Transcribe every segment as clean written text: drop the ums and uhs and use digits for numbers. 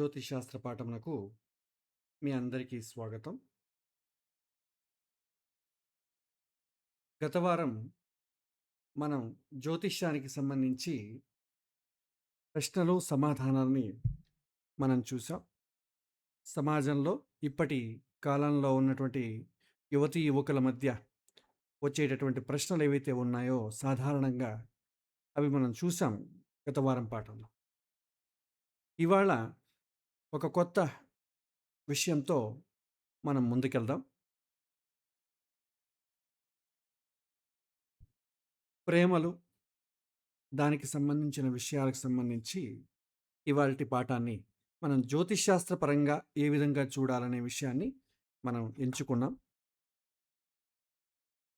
జ్యోతిష్ శాస్త్ర పాఠమునకు మీ అందరికీ స్వాగతం. గత వారం మనం జ్యోతిష్యానికి సంబంధించి ప్రశ్నలు, సమాధానాల్ని మనం చూసాం. సమాజంలో ఇప్పటి కాలంలో ఉన్నటువంటి యువతీ యువకుల మధ్య వచ్చేటటువంటి ప్రశ్నలు ఏవైతే ఉన్నాయో సాధారణంగా అవి మనం చూసాం గత వారం పాఠంలో. ఇవాళ ఒక కొత్త విషయంతో మనం ముందుకెళ్దాం. ప్రేమలు, దానికి సంబంధించిన విషయాలకు సంబంధించి ఇవాల్టి పాఠాన్ని మనం జ్యోతిష్ శాస్త్ర పరంగా ఏ విధంగా చూడాలనే విషయాన్ని మనం ఎంచుకున్నాం.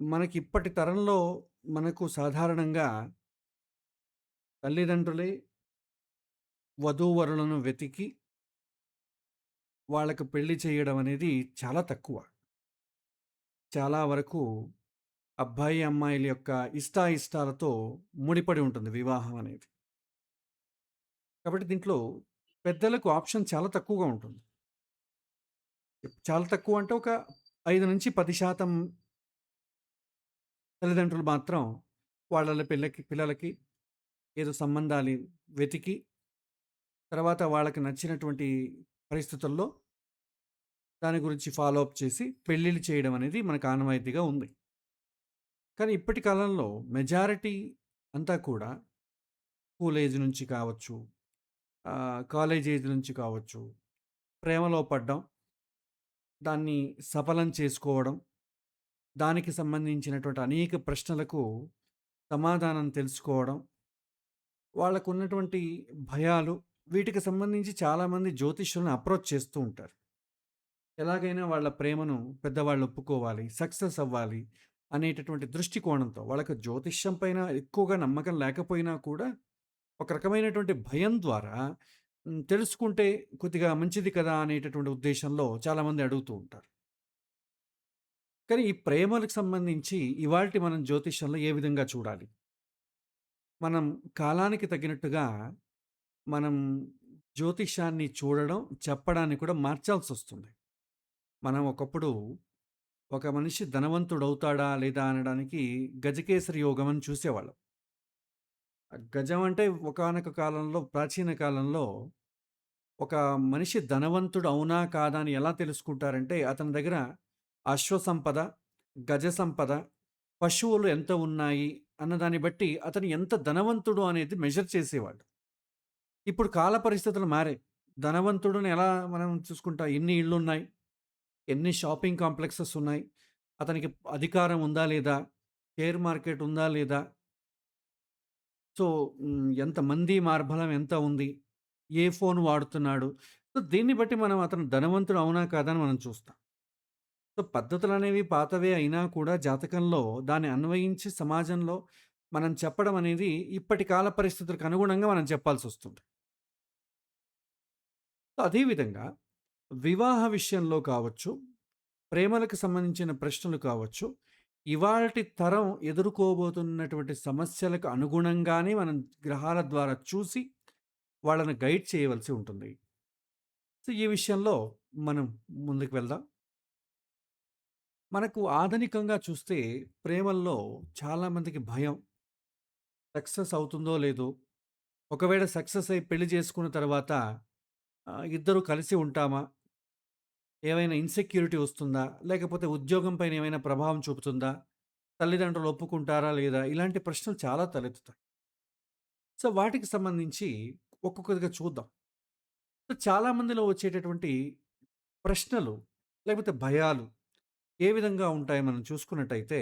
మనకి ఇప్పటి తరంలో మనకు సాధారణంగా తల్లిదండ్రులే వధూవరులను వెతికి వాళ్ళకు పెళ్లి చేయడం అనేది చాలా తక్కువ. చాలా వరకు అబ్బాయి, అమ్మాయిల యొక్క ఇష్టాయిష్టాలతో ముడిపడి ఉంటుంది వివాహం అనేది. కాబట్టి దీంట్లో పెద్దలకు ఆప్షన్ చాలా తక్కువగా ఉంటుంది. చాలా తక్కువ అంటే ఒక 5-10% తల్లిదండ్రులు మాత్రం వాళ్ళ పిల్లలకి ఏదో సంబంధాలు వెతికి, తర్వాత వాళ్ళకి నచ్చినటువంటి పరిస్థితుల్లో దాని గురించి ఫాలో అప్ చేసి పెళ్ళిళ్ళు చేయడం అనేది మనకు ఆనవాయితీగా ఉంది. కానీ ఇప్పటి కాలంలో మెజారిటీ అంతా కూడా స్కూల్ ఏజ్ నుంచి కావచ్చు, కాలేజ్ ఏజ్ నుంచి కావచ్చు, ప్రేమలో పడ్డం, దాన్ని సఫలం చేసుకోవడం, దానికి సంబంధించినటువంటి అనేక ప్రశ్నలకు సమాధానం తెలుసుకోవడం, వాళ్ళకున్నటువంటి భయాలు, వీటికి సంబంధించి చాలామంది జ్యోతిష్యులను అప్రోచ్ చేస్తూ ఉంటారు. ఎలాగైనా వాళ్ళ ప్రేమను పెద్దవాళ్ళు ఒప్పుకోవాలి, సక్సెస్ అవ్వాలి అనేటటువంటి దృష్టికోణంతో వాళ్ళకి జ్యోతిష్యం పైన ఎక్కువగా నమ్మకం లేకపోయినా కూడా ఒక రకమైనటువంటి భయం ద్వారా తెలుసుకుంటే కొద్దిగా మంచిది కదా అనేటటువంటి ఉద్దేశంలో చాలామంది అడుగుతూ ఉంటారు. కానీ ఈ ప్రేమలకు సంబంధించి ఇవాల్టి మనం జ్యోతిష్యంలో ఏ విధంగా చూడాలి? మనం కాలానికి తగినట్టుగా మనం జ్యోతిష్యాన్ని చూడడం, చెప్పడాన్ని కూడా మార్చాల్సొస్తుంది. మనం ఒకప్పుడు ఒక మనిషి ధనవంతుడవుతాడా లేదా అనడానికి గజకేసరి యోగం అని చూసేవాళ్ళం. గజం అంటే ఒకానొక కాలంలో, ప్రాచీన కాలంలో ఒక మనిషి ధనవంతుడు అవునా కాదా అని ఎలా తెలుసుకుంటారంటే అతని దగ్గర అశ్వ సంపద, గజ సంపద, పశువులు ఎంత ఉన్నాయి అన్నదాన్ని బట్టి అతను ఎంత ధనవంతుడు అనేది మెజర్ చేసేవాడు. ఇప్పుడు కాల పరిస్థితులు మారాయి. ధనవంతుడిని ఎలా మనం చూసుకుంటాం? ఎన్ని ఇళ్ళున్నాయి? ఎన్ని షాపింగ్ కాంప్లెక్సెస్ ఉన్నాయి? అతనికి అధికారం ఉందా లేదా? షేర్ మార్కెట్ ఉందా లేదా? సో, ఎంతమంది మార్బలం ఎంత ఉంది? ఏ ఫోన్ వాడుతున్నాడు? సో, దీన్ని బట్టి మనం అతను ధనవంతుడు అవునా కాదా అని మనం చూస్తాం. సో, పద్ధతులనేవి పాతవే అయినా కూడా జాతకంలో దాన్ని అన్వయించి సమాజంలో మనం చెప్పడం అనేది ఇప్పటి కాల పరిస్థితులకు అనుగుణంగా మనం చెప్పాల్సొస్తుంది. సో, అదే విధంగా వివాహ విషయంలో కావచ్చు, ప్రేమలకు సంబంధించిన ప్రశ్నలు కావచ్చు, ఇవాల్టి తరం ఎదుర్కోబోతున్నటువంటి సమస్యలకు అనుగుణంగానే మనం గ్రహాల ద్వారా చూసి వాళ్ళని గైడ్ చేయవలసి ఉంటుంది. సో, ఈ విషయంలో మనం ముందుకు వెళ్దాం. మనకు ఆధునికంగా చూస్తే ప్రేమల్లో చాలామందికి భయం. సక్సెస్ అవుతుందో లేదో, ఒకవేళ సక్సెస్ అయ్యి పెళ్లి చేసుకున్న తర్వాత ఇద్దరు కలిసి ఉంటామా? ఏమైనా ఇన్‌సెక్యూరిటీ వస్తుందా? లేకపోతే ఉద్యోగం పైన ఏమైనా ప్రభావం చూపుతుందా? తల్లిదండ్రులు ఒప్పుకుంటారా లేదా? ఇలాంటి ప్రశ్నలు చాలా తలెత్తుతాయి. సో, వాటికి సంబంధించి ఒక్కొక్కటిగా చూద్దాం. సో, చాలా మందిలో వచ్చేటటువంటి ప్రశ్నలు లేకపోతే భయాలు ఏ విధంగా ఉంటాయో మనం చూసుకున్నట్టయితే,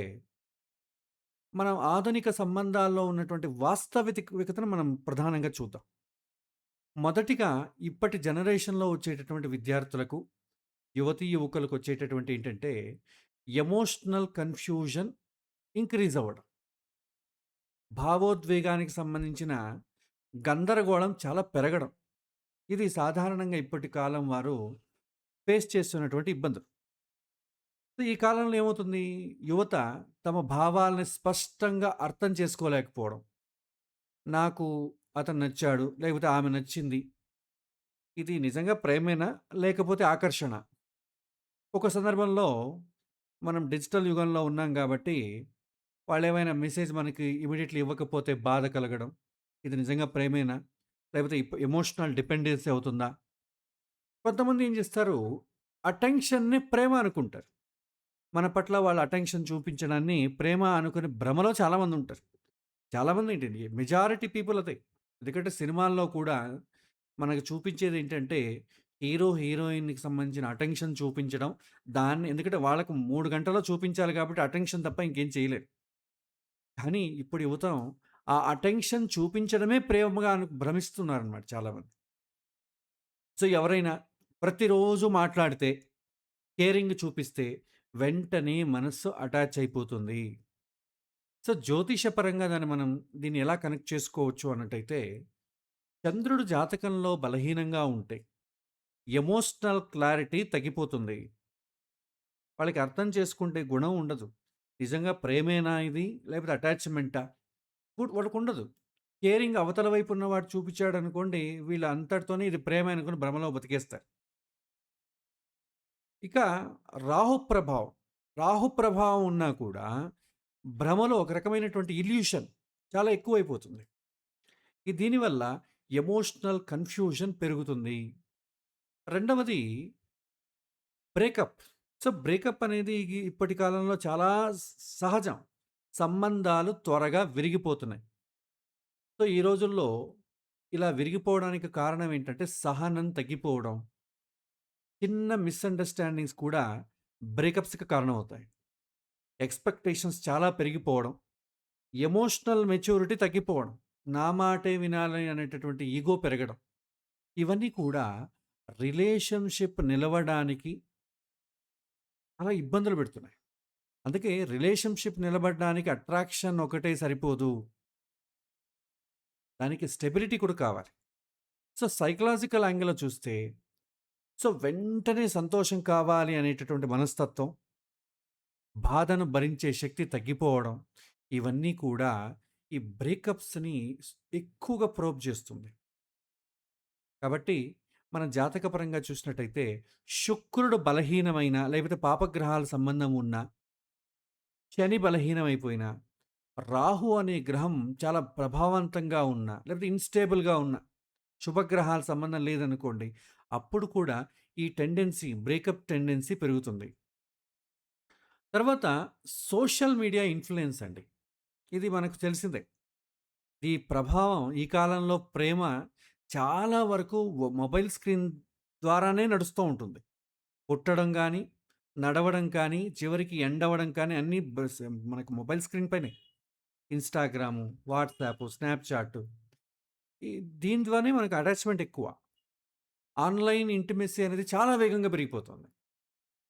మనం ఆధునిక సంబంధాల్లో ఉన్నటువంటి వాస్తవికతను మనం ప్రధానంగా చూద్దాం. మొదటిగా ఇప్పటి జనరేషన్‌లో వచ్చేటటువంటి విద్యార్థులకు, యువతీ యువకులకు వచ్చేటటువంటి ఏంటంటే, ఎమోషనల్ కన్‌ఫ్యూజన్ ఇంక్రీజ్ అవ్వడం. భావోద్వేగానికి సంబంధించిన గందరగోళం చాలా పెరగడం. ఇది సాధారణంగా ఇప్పటి కాలం వారు ఫేస్ చేస్తున్నటువంటి ఇబ్బందులు. సో, ఈ కాలంలో ఏమవుతుంది? యువత తమ భావాల్ని స్పష్టంగా అర్థం చేసుకోలేకపోవడం. నాకు అతను నచ్చాడు, లేకపోతే ఆమె నచ్చింది. ఇది నిజంగా ప్రేమేనా? లేకపోతే ఆకర్షణ? ఒక సందర్భంలో మనం డిజిటల్ యుగంలో ఉన్నాం గాబట్టి, వాళ్ళేమైనా మెసేజ్ మనకి ఇమ్మీడియేట్‌లీ ఇవ్వకపోతే బాధ కలగడం. ఇది నిజంగా ప్రేమేనా? లేకపోతే ఎమోషనల్ డిపెండెన్సీ అవుతుందా? కొంతమంది ఏం జేస్తారు, అటెన్షన్‌ని ప్రేమ అనుకుంటారు. మన పట్ల వాళ్ళ అటెన్షన్ చూపించడాన్ని ప్రేమ అనుకుని భ్రమలో చాలామందుంటారు. చాలామందేంటండి, మెజారిటీ పీపుల్ అదే. ఎందుకంటే సినిమాల్లో కూడా మనకు చూపించేదేంటంటే, హీరో, హీరోయిన్‌కి సంబంధించిన అటెన్షన్ చూపించడం. దాన్ని ఎందుకంటే వాళ్ళకు 3 గంటల్లో చూపించాలి కాబట్టి అటెన్షన్ తప్ప ఇంకేం చేయలేరు. కానీ ఇప్పుడు యువతం ఆ అటెన్షన్ చూపించడమే ప్రేమగా భ్రమిస్తున్నారనమాట చాలామంది. సో, ఎవరైనా ప్రతిరోజు మాట్లాడితే, కేరింగ్ చూపిస్తే వెంటనే మనస్సు అటాచ్ అయిపోతుంది. సో, జ్యోతిషపరంగా దీన్ని ఎలా కనెక్ట్ చేసుకోవచ్చు అన్నట్టయితే, చంద్రుడు జాతకంలో బలహీనంగా ఉంటే ఎమోషనల్ క్లారిటీ తగ్గిపోతుంది. వాళ్ళకి అర్థం చేసుకుంటే గుణం ఉండదు. నిజంగా ప్రేమేనా ఇది? లేకపోతే అటాచ్‌మెంటా? వాళ్ళకుండదు. కేరింగ్ అవతల వైపు ఉన్నవాడు చూపించాడనుకోండి, వీళ్ళు అంతటితోనే ఇది ప్రేమ అనుకుని భ్రమలో బతికేస్తారు. ఇక రాహు ప్రభావం. రాహు ప్రభావం ఉన్నా కూడా భ్రమలో ఒక రకమైనటువంటి ఇల్యూషన్ చాలా ఎక్కువైపోతుంది. దీనివల్ల ఎమోషనల్ కన్‌ఫ్యూజన్ పెరుగుతుంది. రెండవది బ్రేకప్. సో, బ్రేకప్ అనేది ఇప్పటి కాలంలో చాలా సహజం. సంబంధాలు త్వరగా విరిగిపోతున్నాయి. సో, ఈ రోజుల్లో ఇలా విరిగిపోవడానికి కారణం ఏంటంటే, సహనం తగ్గిపోవడం. చిన్న మిస్‌అండర్‌స్టాండింగ్స్ కూడా బ్రేకప్స్‌కి కారణమవుతాయి. ఎక్స్‌పెక్టేషన్స్ చాలా పెరిగిపోవడం. ఎమోషనల్ మెచ్యూరిటీ తగ్గిపోవడం. నా మాటే వినాలి అనేటటువంటి ఇగో పెరగడం. ఇవన్నీ కూడా రిలేషన్‌షిప్ నిలవడానికి చాలా ఇబ్బందులు పెడుతున్నాయి. అందుకే రిలేషన్‌షిప్ నిలబడడానికి అట్రాక్షన్ ఒకటే సరిపోదు. దానికి స్టెబిలిటీ కూడా కావాలి. సో, సైకలాజికల్ యాంగిల్‌లో చూస్తే, సో, వెంటనే సంతోషం కావాలి అనేటటువంటి మనస్తత్వం, బాధను భరించే శక్తి తగ్గిపోవడం, ఇవన్నీ కూడా ఈ బ్రేకప్స్‌ని ఎక్కువగా ప్రోబ్ చేస్తుంది. కాబట్టి మన జాతకపరంగా చూసినట్టయితే, శుక్రుడు బలహీనమైన లేకపోతే పాపగ్రహాల సంబంధం ఉన్న, శని బలహీనమైపోయినా, రాహు అనే గ్రహం చాలా ప్రభావవంతంగా ఉన్న, లేకపోతే ఇన్‌స్టేబుల్‌గా ఉన్న, శుభగ్రహాల సంబంధం లేదనుకోండి, అప్పుడు కూడా ఈ బ్రేకప్ టెండెన్సీ పెరుగుతుంది. తర్వాత సోషల్ మీడియా ఇన్‌ఫ్లూయెన్స్ అండి. ఇది మనకు తెలిసిందే. ఈ ప్రభావం ఈ కాలంలో ప్రేమ చాలా వరకు మొబైల్ స్క్రీన్ ద్వారానే నడుస్తూ ఉంటుంది. పుట్టడం గానీ, నడవడం కానీ, చివరికి ఎండ్ అవ్వడం కానీ అన్నీ మనకు మొబైల్ స్క్రీన్ పైనే. ఇన్‌స్టాగ్రాము, వాట్సాపు, స్నాప్‌చాటు ఈ దీని ద్వారానే మనకు అటాచ్‌మెంట్ ఎక్కువ. ఆన్‌లైన్ ఇంటిమెసీ అనేది చాలా వేగంగా పెరిగిపోతుంది.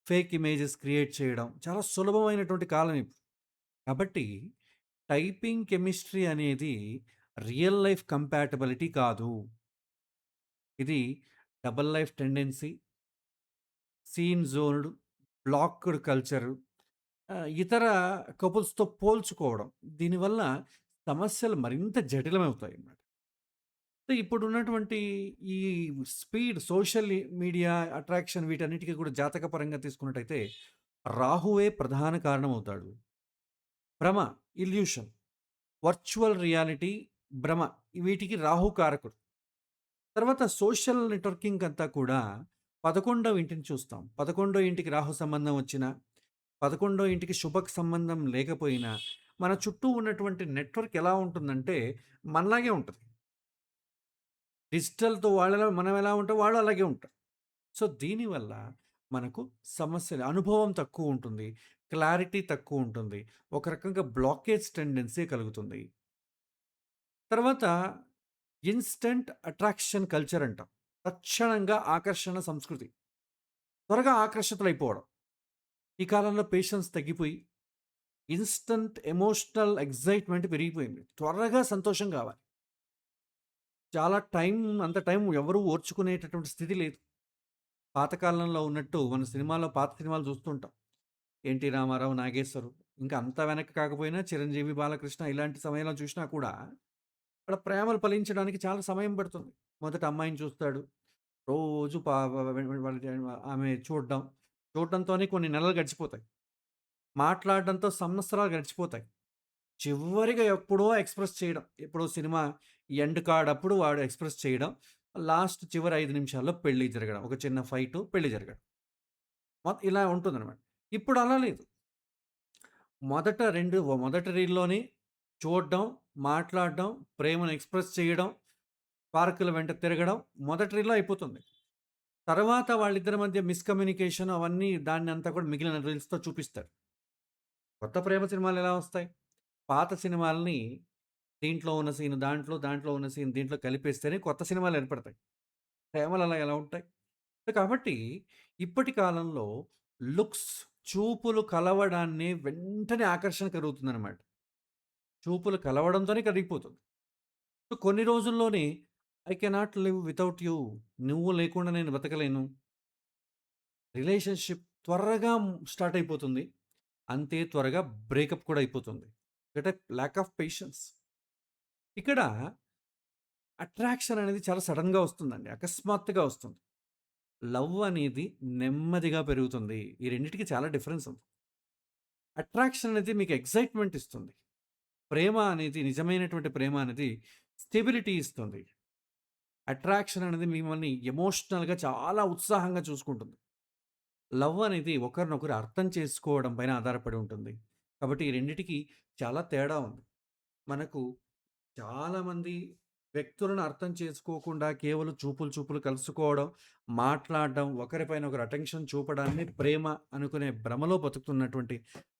ఫేక్ ఇమేజెస్ క్రియేట్ చేయడం చాలా సులభమైనటువంటి కాలం ఇప్పుడు. కాబట్టి టైపింగ్ కెమిస్ట్రీ అనేది రియల్ లైఫ్ కంపాటబిలిటీ కాదు. ఇది double life tendency, seen zoned, blocked culture, ఇతర కపుల్స్‌తో పోల్చుకోవడం. దీనివల్ల సమస్యలు మరింత జటిలమవుతాయన్నమాట. ఇప్పుడున్నటువంటి ఈ సోషల్ మీడియా అట్రాక్షన్ వీటన్నిటికి కూడా జాతకపరంగా తీసుకున్నట్టయితే, రాహువే ప్రధాన కారణమవుతాడు. భ్రమ, ఇల్యూషన్, వర్చువల్ రియాలిటీ, భ్రమ వీటికి రాహు కారకుడు. తర్వాత సోషల్ నెట్వర్కింగ్ అంతా కూడా 11వ ఇంటిని చూస్తాం. 11వ ఇంటికి రాహు సంబంధం వచ్చినా, 11వ ఇంటికి శుభ సంబంధం లేకపోయినా, మన చుట్టూ ఉన్నటువంటి నెట్వర్క్ ఎలా ఉంటుందంటే మనలాగే ఉంటది. డిజిటల్‌తో మనం ఎలా ఉంటామో వాళ్ళు అలాగే ఉంటారు. సో, దీనివల్ల మనకు సమస్యలు అనుభవం తక్కువుంటుంది. క్లారిటీ తక్కువుంటుంది. ఒక రకంగా బ్లాకేజ్ టెండెన్సీ కలుగుతుంది. తర్వాత ఇన్‌స్టంట్ అట్రాక్షన్ కల్చర్ అంటాం. తక్షణంగా ఆకర్షణ సంస్కృతి. త్వరగా ఆకర్షితులైపోవడం. ఈ కాలంలో పేషెన్స్ తగ్గిపోయి, ఇన్‌స్టంట్ ఎమోషనల్ ఎక్సైట్‌మెంట్ పెరిగిపోయింది. త్వరగా సంతోషం కావాలి. అంత టైం ఎవరు ఓర్చుకునేటటువంటి స్థితి లేదు. పాతకాలంలో ఉన్నట్టు మన పాత సినిమాలు చూస్తుంటాం. 'ఎన్టీ రామారావు', 'నాగేశ్వరు' ఇంకా అంత వెనక్కి కాకపోయినా 'చిరంజీవి', 'బాలకృష్ణ' ఇలాంటి సమయంలో చూసినా కూడా వాళ్ళ ప్రేమలు ఫలించడానికి చాలా సమయం పడుతుంది. మొదట అమ్మాయిని చూస్తాడు. రోజు పా వ వె వాళ్ళ ఆమె చూడడంతోనే కొన్ని నెలలు గడిచిపోతాయి. మాట్లాడడంతో సంవత్సరాలు గడిచిపోతాయి. చివరిగా ఎప్పుడో ఎక్స్‌ప్రెస్ చేయడం. ఎప్పుడో సినిమా ఎండ్ కార్డ్ అప్పుడు వాడు ఎక్స్‌ప్రెస్ చేయడం. లాస్ట్ చివరి 5 నిమిషాల్లో పెళ్లి జరగడం. ఒక చిన్న ఫైటు, పెళ్లి జరగడం. ఇలా ఉంటుందనమాట. ఇప్పుడు అలా లేదు. మొదటి రీల్‌లోని చూడడం, మాట్లాడడం, ప్రేమను ఎక్స్‌ప్రెస్ చేయడం, పార్కుల వెంట తిరగడం మొదటి రీల్‌లో అయిపోతుంది. తర్వాత వాళ్ళిద్దరి మధ్య మిస్‌కమ్యూనికేషన్ అవన్నీ దాన్నంతా కూడా మిగిలిన రీల్స్‌తో చూపిస్తారు. కొత్త ప్రేమ సినిమాలు ఎలా వస్తాయి? పాత సినిమాలని దీంట్లో ఉన్న సీన్ దాంట్లో, దాంట్లో ఉన్న సీన్ దీంట్లో కలిపేస్తేనే కొత్త సినిమాలు ఏర్పడతాయి. ప్రేమలు అలా ఎలా ఉంటాయి? కాబట్టి ఇప్పటి కాలంలో లుక్స్ చూపులు కలవడాన్ని వెంటనే ఆకర్షణ కలుగుతుందనమాట. చూపులు కలవడంతోనే కరిగిపోతుంది. సో, కొన్ని రోజుల్లోనే I cannot live without you. నువ్వు లేకుండా నేను బతకలేను. రిలేషన్‌షిప్ త్వరగా స్టార్ట్ అయిపోతుంది. అంతే త్వరగా బ్రేకప్ కూడా అయిపోతుంది. అంటే ల్యాక్ ఆఫ్ పేషెన్స్. ఇక్కడ అట్రాక్షన్ అనేది చాలా సడెన్‌గా వస్తుందండి. అకస్మాత్తుగా వస్తుంది. లవ్ అనేది నెమ్మదిగా పెరుగుతుంది. ఈ రెండిటికి చాలా డిఫరెన్స్ ఉంది. అట్రాక్షన్ అనేది మీకు ఎక్సైట్‌మెంట్ ఇస్తుంది. ప్రేమ అనేది నిజమైనటువంటి ప్రేమ అనేది స్టెబిలిటీ ఇస్తుంది. అట్రాక్షన్ అనేది మిమ్మల్ని ఎమోషనల్‌గా చాలా ఉత్సాహంగా చూసుకుంటుంది. లవ్ అనేది ఒకరినొకరు అర్థం చేసుకోవడం పైన ఆధారపడి ఉంటుంది. కాబట్టి ఈ రెండిటికి చాలా తేడా ఉంది. మనకు చాలామంది వ్యక్తులను అర్థం చేసుకోకుండా కేవలం చూపులు చూపులు కలుసుకోవడం, మాట్లాడడం, ఒకరిపైన ఒకరు అటెన్షన్ చూపడాన్ని ప్రేమ అనుకునే భ్రమలో బతుకుతున్నటువంటి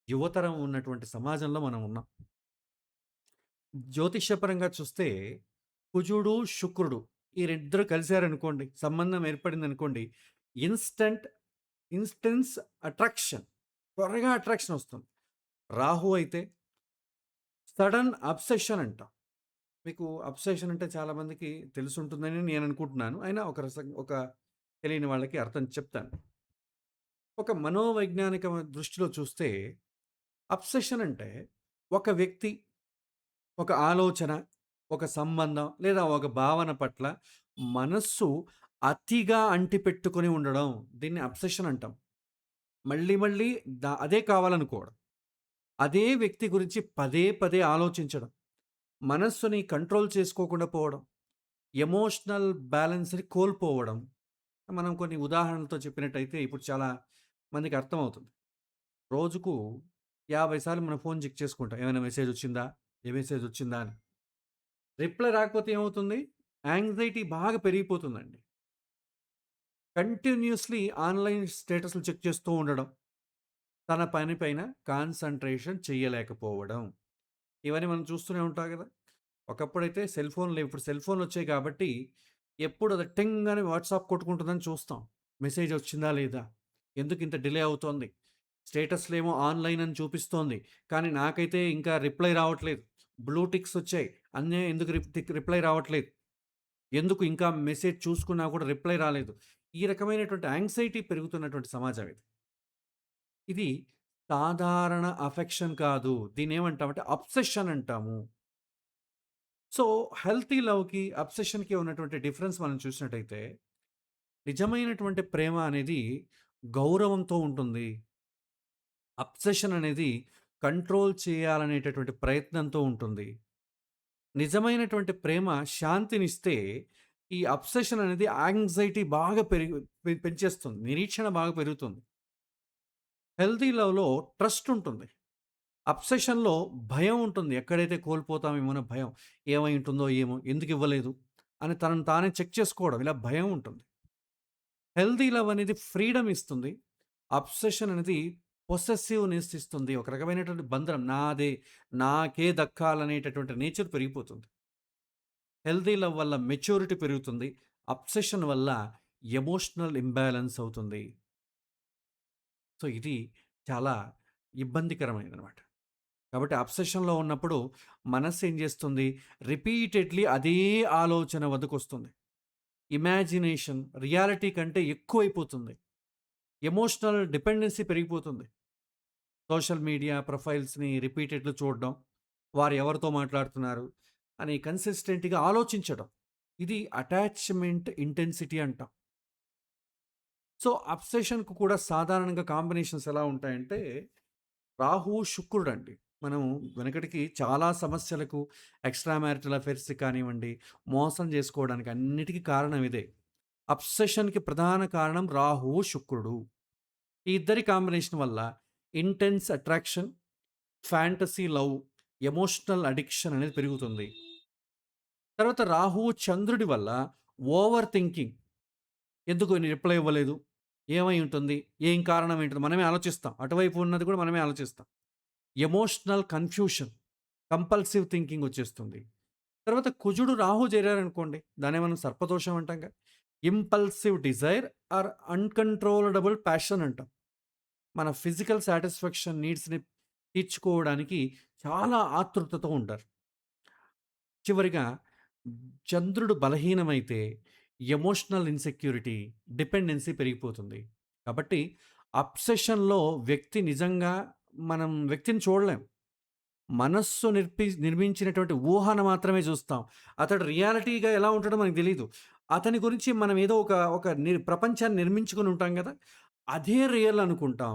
యువతరం ఉన్నటువంటి సమాజంలో మనం ఉన్నాం. జ్యోతిష్యపరంగా చూస్తే కుజుడు, శుక్రుడు ఈ రెండిద్దరు కలిసారనుకోండి, సంబంధం ఏర్పడిందనుకోండి, ఇన్‌స్టంట్ ఇన్‌స్టెన్స్ అట్రాక్షన్. త్వరగా అట్రాక్షన్ వస్తుంది. రాహు అయితే సడెన్ అబ్సెషన్ అంటాం. మీకు అబ్సెషన్ అంటే చాలామందికి తెలిసుంటుందని నేను అనుకుంటున్నాను. అయినా ఒక తెలియని వాళ్ళకి అర్థం చెప్తాను. ఒక మనోవైజ్ఞానిక దృష్టిలో చూస్తే అబ్సెషన్ అంటే ఒక వ్యక్తి, ఒక ఆలోచన, ఒక సంబంధం లేదా ఒక భావన పట్ల మనస్సు అతిగా అంటిపెట్టుకొని ఉండడం. దీన్ని అబ్సెషన్ అంటాం. మళ్ళీ మళ్ళీ అదే కావాలనుకోవడం. అదే వ్యక్తి గురించి పదే పదే ఆలోచించడం. మనస్సుని కంట్రోల్ చేసుకోకుండా పోవడం. ఎమోషనల్ బ్యాలెన్స్‌ని కోల్పోవడం. మనం కొన్ని ఉదాహరణలతో చెప్పినట్టయితే ఇప్పుడు చాలా మందికి అర్థమవుతుంది. రోజుకు 50 సార్లు మన ఫోన్ చెక్ చేసుకుంటాం. ఏమైనా మెసేజ్ వచ్చిందా? ఏ మెసేజ్ వచ్చిందా అని. రిప్లై రాకపోతే ఏమవుతుంది? యాంగ్జైటీ బాగా పెరిగిపోతుందండి. కంటిన్యూయస్‌లీ ఆన్‌లైన్ స్టేటస్‌లు చెక్ చేస్తూ ఉండడం. తన పని పైన కాన్సంట్రేషన్ చెయ్యలేకపోవడం. ఇవన్నీ మనం చూస్తూనే ఉంటాం గదా! ఒకప్పుడైతే సెల్ ఫోన్‌లు లేవు. ఇప్పుడు సెల్ ఫోన్‌లొచ్చాయి కాబట్టి, ఎప్పుడు అది టింగ్ అని వాట్సాప్ కొట్టుకుంటుందని చూస్తాం. మెసేజ్ వచ్చిందా లేదా? ఎందుకింత డిలే అవుతోంది? స్టేటస్‌లేమో ఆన్‌లైన్ అని చూపిస్తోంది. కానీ నాకైతే ఇంకా రిప్లై రావట్లేదు. బ్లూ టిక్స్ వచ్చాయి. అన్నీ ఎందుకు రిప్లై రావట్లేదు? ఎందుకు ఇంకా మెసేజ్ చూసుకున్నా కూడా రిప్లై రాలేదు? ఈ రకమైనటువంటి యాంక్సైటీ పెరుగుతున్నటువంటి సమాజం ఇది. ఇది సాధారణ అఫెక్షన్ కాదు. దీన్నేమంటామంటే అబ్సెషన్ అంటాము. సో, హెల్తీ లవ్‌కి, అబ్సెషన్‌కి ఉన్నటువంటి డిఫరెన్స్ మనం చూసినట్టయితే, నిజమైనటువంటి ప్రేమ అనేది గౌరవంతో ఉంటుంది. అబ్సెషన్ అనేది కంట్రోల్ చేయాలనేటటువంటి ప్రయత్నంతో ఉంటుంది. నిజమైనటువంటి ప్రేమ శాంతినిస్తే, ఈ అబ్సెషన్ అనేది యాంగ్జైటీ బాగా పెంచేస్తుంది. నిరీక్షణ బాగా పెరుగుతుంది. హెల్తీ లవ్‌లో ట్రస్ట్ ఉంటుంది. అబ్సెషన్‌లో భయం ఉంటుంది. ఎక్కడైతే కోల్పోతామేమోనో భయం. ఏమై ఉంటుందో ఏమో? ఎందుకివ్వలేదు? అని తనను తానే చెక్ చేసుకోవడం. ఇలా భయం ఉంటుంది. హెల్తీ లవ్ అనేది ఫ్రీడమ్ ఇస్తుంది. అబ్సెషన్ అనేది పొసెసివ్‌నెస్ ఇస్తుంది. ఒక రకమైనటువంటి బంధనం. నాదే, నాకే దక్కాలనేటటువంటి నేచర్ పెరిగిపోతుంది. హెల్తీ లవ్ వల్ల మెచ్యూరిటీ పెరుగుతుంది. అబ్సెషన్ వల్ల ఎమోషనల్ ఇంబాలెన్స్ అవుతుంది. సో, ఇది చాలా ఇబ్బందికరమైనదనమాట. కాబట్టి అబ్సెషన్‌లో ఉన్నప్పుడు మనస్సేం జేస్తుంది, రిపీటెడ్‌లీ అదే ఆలోచన వద్దకొస్తుంది. ఇమాజినేషన్ రియాలిటీ కంటే ఎక్కువైపోతుంది. ఎమోషనల్ డిపెండెన్సీ పెరిగిపోతుంది. సోషల్ మీడియా ప్రొఫైల్స్‌ని రిపీటెడ్‌గా చూడడం, వారు ఎవరితో మాట్లాడుతున్నారు అని కన్సిస్టెంట్‌గా ఆలోచించడం. ఇది అటాచ్‌మెంట్ ఇంటెన్సిటీ అంటాం. సో, అబ్సెషన్‌కు కూడా సాధారణంగా కాంబినేషన్స్ ఎలా ఉంటాయంటే, రాహువు, శుక్రుడండి. మనం వెనకటికి చాలా సమస్యలకు ఎక్స్‌ట్రా మ్యారిటల్ అఫైర్స్‌కి కానివ్వండి, మోసం జేసుకోవడానికి అన్నిటికి కారణం ఇదే. అబ్సెషన్‌కి ప్రధాన కారణం రాహువు, శుక్రుడు. ఈ ఇద్దరి కాంబినేషన్ వల్ల intense attraction, fantasy love, emotional addiction అనేది పెరుగుతుంది. తర్వాత రాహువు, చంద్రుడి వల్ల ఓవర్ థింకింగ్. ఎందుకు రిప్లై ఇవ్వలేదు? ఏమై ఉంటుంది? ఏం కారణం ఏంటి? మనమే ఆలోచిస్తాం. అటువైపు ఉన్నది కూడా మనమే ఆలోచిస్తాం. ఎమోషనల్ కన్‌ఫ్యూషన్, కంపల్సివ్ థింకింగ్ వచ్చేస్తుంది. తర్వాత కుజుడు, రాహు చేరారనుకోండి. దాన్నే మనం సర్పదోషం అంటాంగా. Impulsive desire or uncontrollable passion అంటాం. మన ఫిజికల్ సాటిస్ఫాక్షన్ నీడ్స్‌ని తీర్చుకోవడానికి చాలా ఆతృతతో ఉంటారు. చివరిగా చంద్రుడు బలహీనమైతే ఎమోషనల్ ఇన్‌సెక్యూరిటీ, డిపెండెన్సీ పెరిగిపోతుంది. కాబట్టి అబ్సెషన్‌లో వ్యక్తి నిజంగా మనం వ్యక్తిని చూడలేం. మనస్సు నిర్మించినటువంటి ఊహను మాత్రమే చూస్తాం. అతడు రియాలిటీగా ఎలా ఉంటాడో మనకు తెలీదు. అతని గురించి మనం ఏదో ఒక ఒక ప్రపంచాన్ని నిర్మించుకొని ఉంటాం గదా! అదే రియల్ అనుకుంటాం.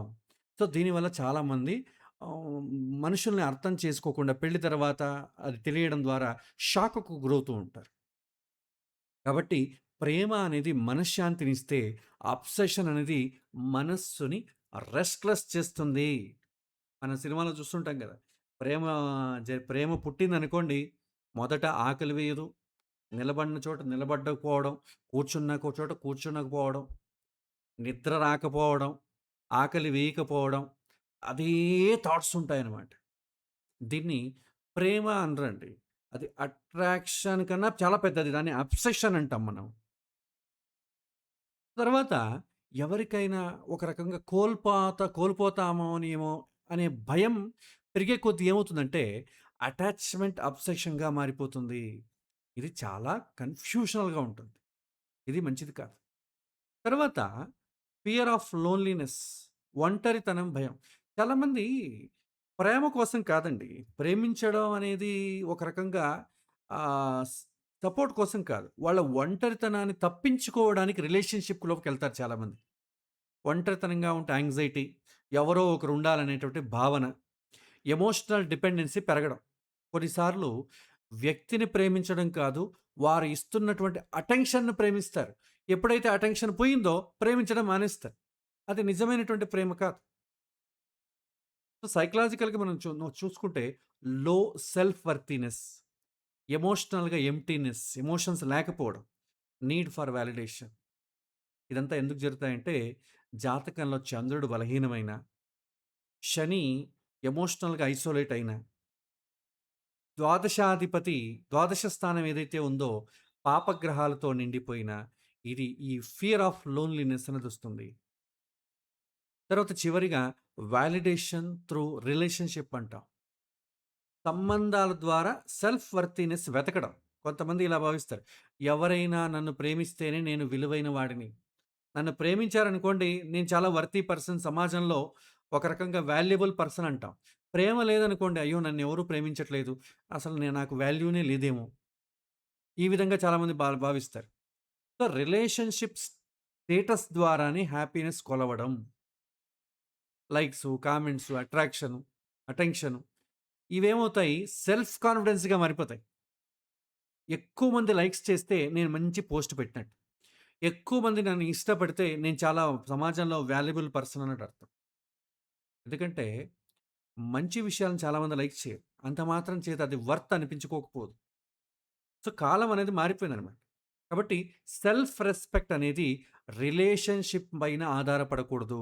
సో, దీనివల్ల చాలామంది ఆహ్, మనుషుల్ని అర్థం చేసుకోకుండా పెళ్లి తర్వాత అది తెలియడం ద్వారా షాక్‌కు గురవుతూ ఉంటారు. కాబట్టి ప్రేమ అనేది మనశ్శాంతినిస్తే, అబ్సెషన్ అనేది మనస్సుని రెస్ట్‌లెస్ చేస్తుంది. మనం సినిమాలో చూస్తుంటాం గదా! ప్రేమ ప్రేమ పుట్టిందనుకోండి, మొదట ఆకలి వేయదు, నిలబడిన చోట నిలబడకపోవడం, కూర్చున్న చోట కూర్చునకపోవడం, నిద్ర రాకపోవడం, ఆకలి వేయకపోవడం, అదే థాట్స్ ఉంటాయన్నమాట. దీన్ని ప్రేమ అనరండి. అది అట్రాక్షన్ కన్నా చాలా పెద్దది. దాన్ని అబ్సెషన్ అంటాం మనం. తర్వాత ఎవరికైనా ఒక రకంగా కోల్పోతామో అనేమో అనే భయం పెరిగే కొద్దీ ఏమవుతుందంటే అటాచ్‌మెంట్ అబ్సెషన్‌గా మారిపోతుంది. ఇది చాలా కన్‌ఫ్యూషనల్‌గా ఉంటుంది. ఇది మంచిది కాదు. తర్వాత ఫియర్ ఆఫ్ లోన్‌లీనెస్, ఒంటరితనం భయం. చాలామంది ప్రేమ కోసం కాదండి. ప్రేమించడం అనేది ఒక రకంగా ఆహ్, స్ సపోర్ట్ కోసం కాదు. వాళ్ళ ఒంటరితనాన్ని తప్పించుకోవడానికి రిలేషన్‌షిప్‌లోకెళ్తారు చాలామంది. ఒంటరితనంగా ఉంటే యాంగ్జైటీ, ఎవరో ఒకరు ఉండాలనేటువంటి భావన, ఎమోషనల్ డిపెండెన్సీ పెరగడం. కొన్నిసార్లు వ్యక్తిని ప్రేమించడం కాదు, వారు ఇస్తున్నటువంటి అటెన్షన్‌ని ప్రేమిస్తారు. ఎప్పుడైతే అటెన్షన్ పోయిందో ప్రేమించడం మానేస్తారు. అది నిజమైనటువంటి ప్రేమ కాదు. సో, సైకలాజికల్‌గా మనం చూసుకుంటే లో సెల్ఫ్ వర్తినెస్, ఎమోషనల్‌గా ఎంప్టీనెస్, ఎమోషన్స్ లేకపోవడం, నీడ్ ఫర్ వాలిడేషన్. ఇదంతా ఎందుకు జరుగుతాయంటే జాతకంలో చంద్రుడు బలహీనమైన, శని ఎమోషనల్‌గా ఐసోలేట్ అయిన, ద్వాదశాధిపతి ద్వాదశ స్థానం ఏదైతే ఉందో పాపగ్రహాలతో నిండిపోయిన, ఇది ఈ ఫియర్ ఆఫ్ లోన్‌లీనెస్ అనేదొస్తుంది. తర్వాత చివరిగా వాలిడేషన్ త్రూ రిలేషన్‌షిప్ అంటాం. సంబంధాల ద్వారా సెల్ఫ్ వర్తినెస్ వెతకడం. కొంతమంది ఇలా భావిస్తారు. ఎవరైనా నన్ను ప్రేమిస్తేనే నేను విలువైన వాడిని. నన్ను ప్రేమించారనుకోండి, నేను చాలా వర్తీ పర్సన్, సమాజంలో ఒక రకంగా వాల్యుబుల్ పర్సన్ అంటాం. ప్రేమ లేదనుకోండి, అయ్యో! నన్నెవరు ప్రేమించట్లేదు. అసలు నాకు వాల్యూనే లేదేమో! ఈ విధంగా చాలామంది భావిస్తారు. సో, రిలేషన్‌షిప్స్ స్టేటస్ ద్వారానే హ్యాపీనెస్ కొలవడం. లైక్సు, కామెంట్సు, అటెన్షను ఇవేమవుతాయి, సెల్ఫ్ కాన్ఫిడెన్స్‌గా మారిపోతాయి. ఎక్కువ మంది లైక్స్ చేస్తే నేను మంచి పోస్ట్ పెట్టినట్టు. ఎక్కువ మంది నన్ను ఇష్టపడితే నేను చాలా సమాజంలో వాల్యుబుల్ పర్సన్ అన్నట్టు అర్థం. ఎందుకంటే మంచి విషయాలను చాలామంది లైక్ చేయరు. అంత మాత్రం చేత అది వర్త్ అనిపించుకోకపోదు. సో, కాలం అనేది మారిపోయిందనమాట. కాబట్టి సెల్ఫ్ రెస్పెక్ట్ అనేది రిలేషన్‌షిప్ పైన ఆధారపడకూడదు.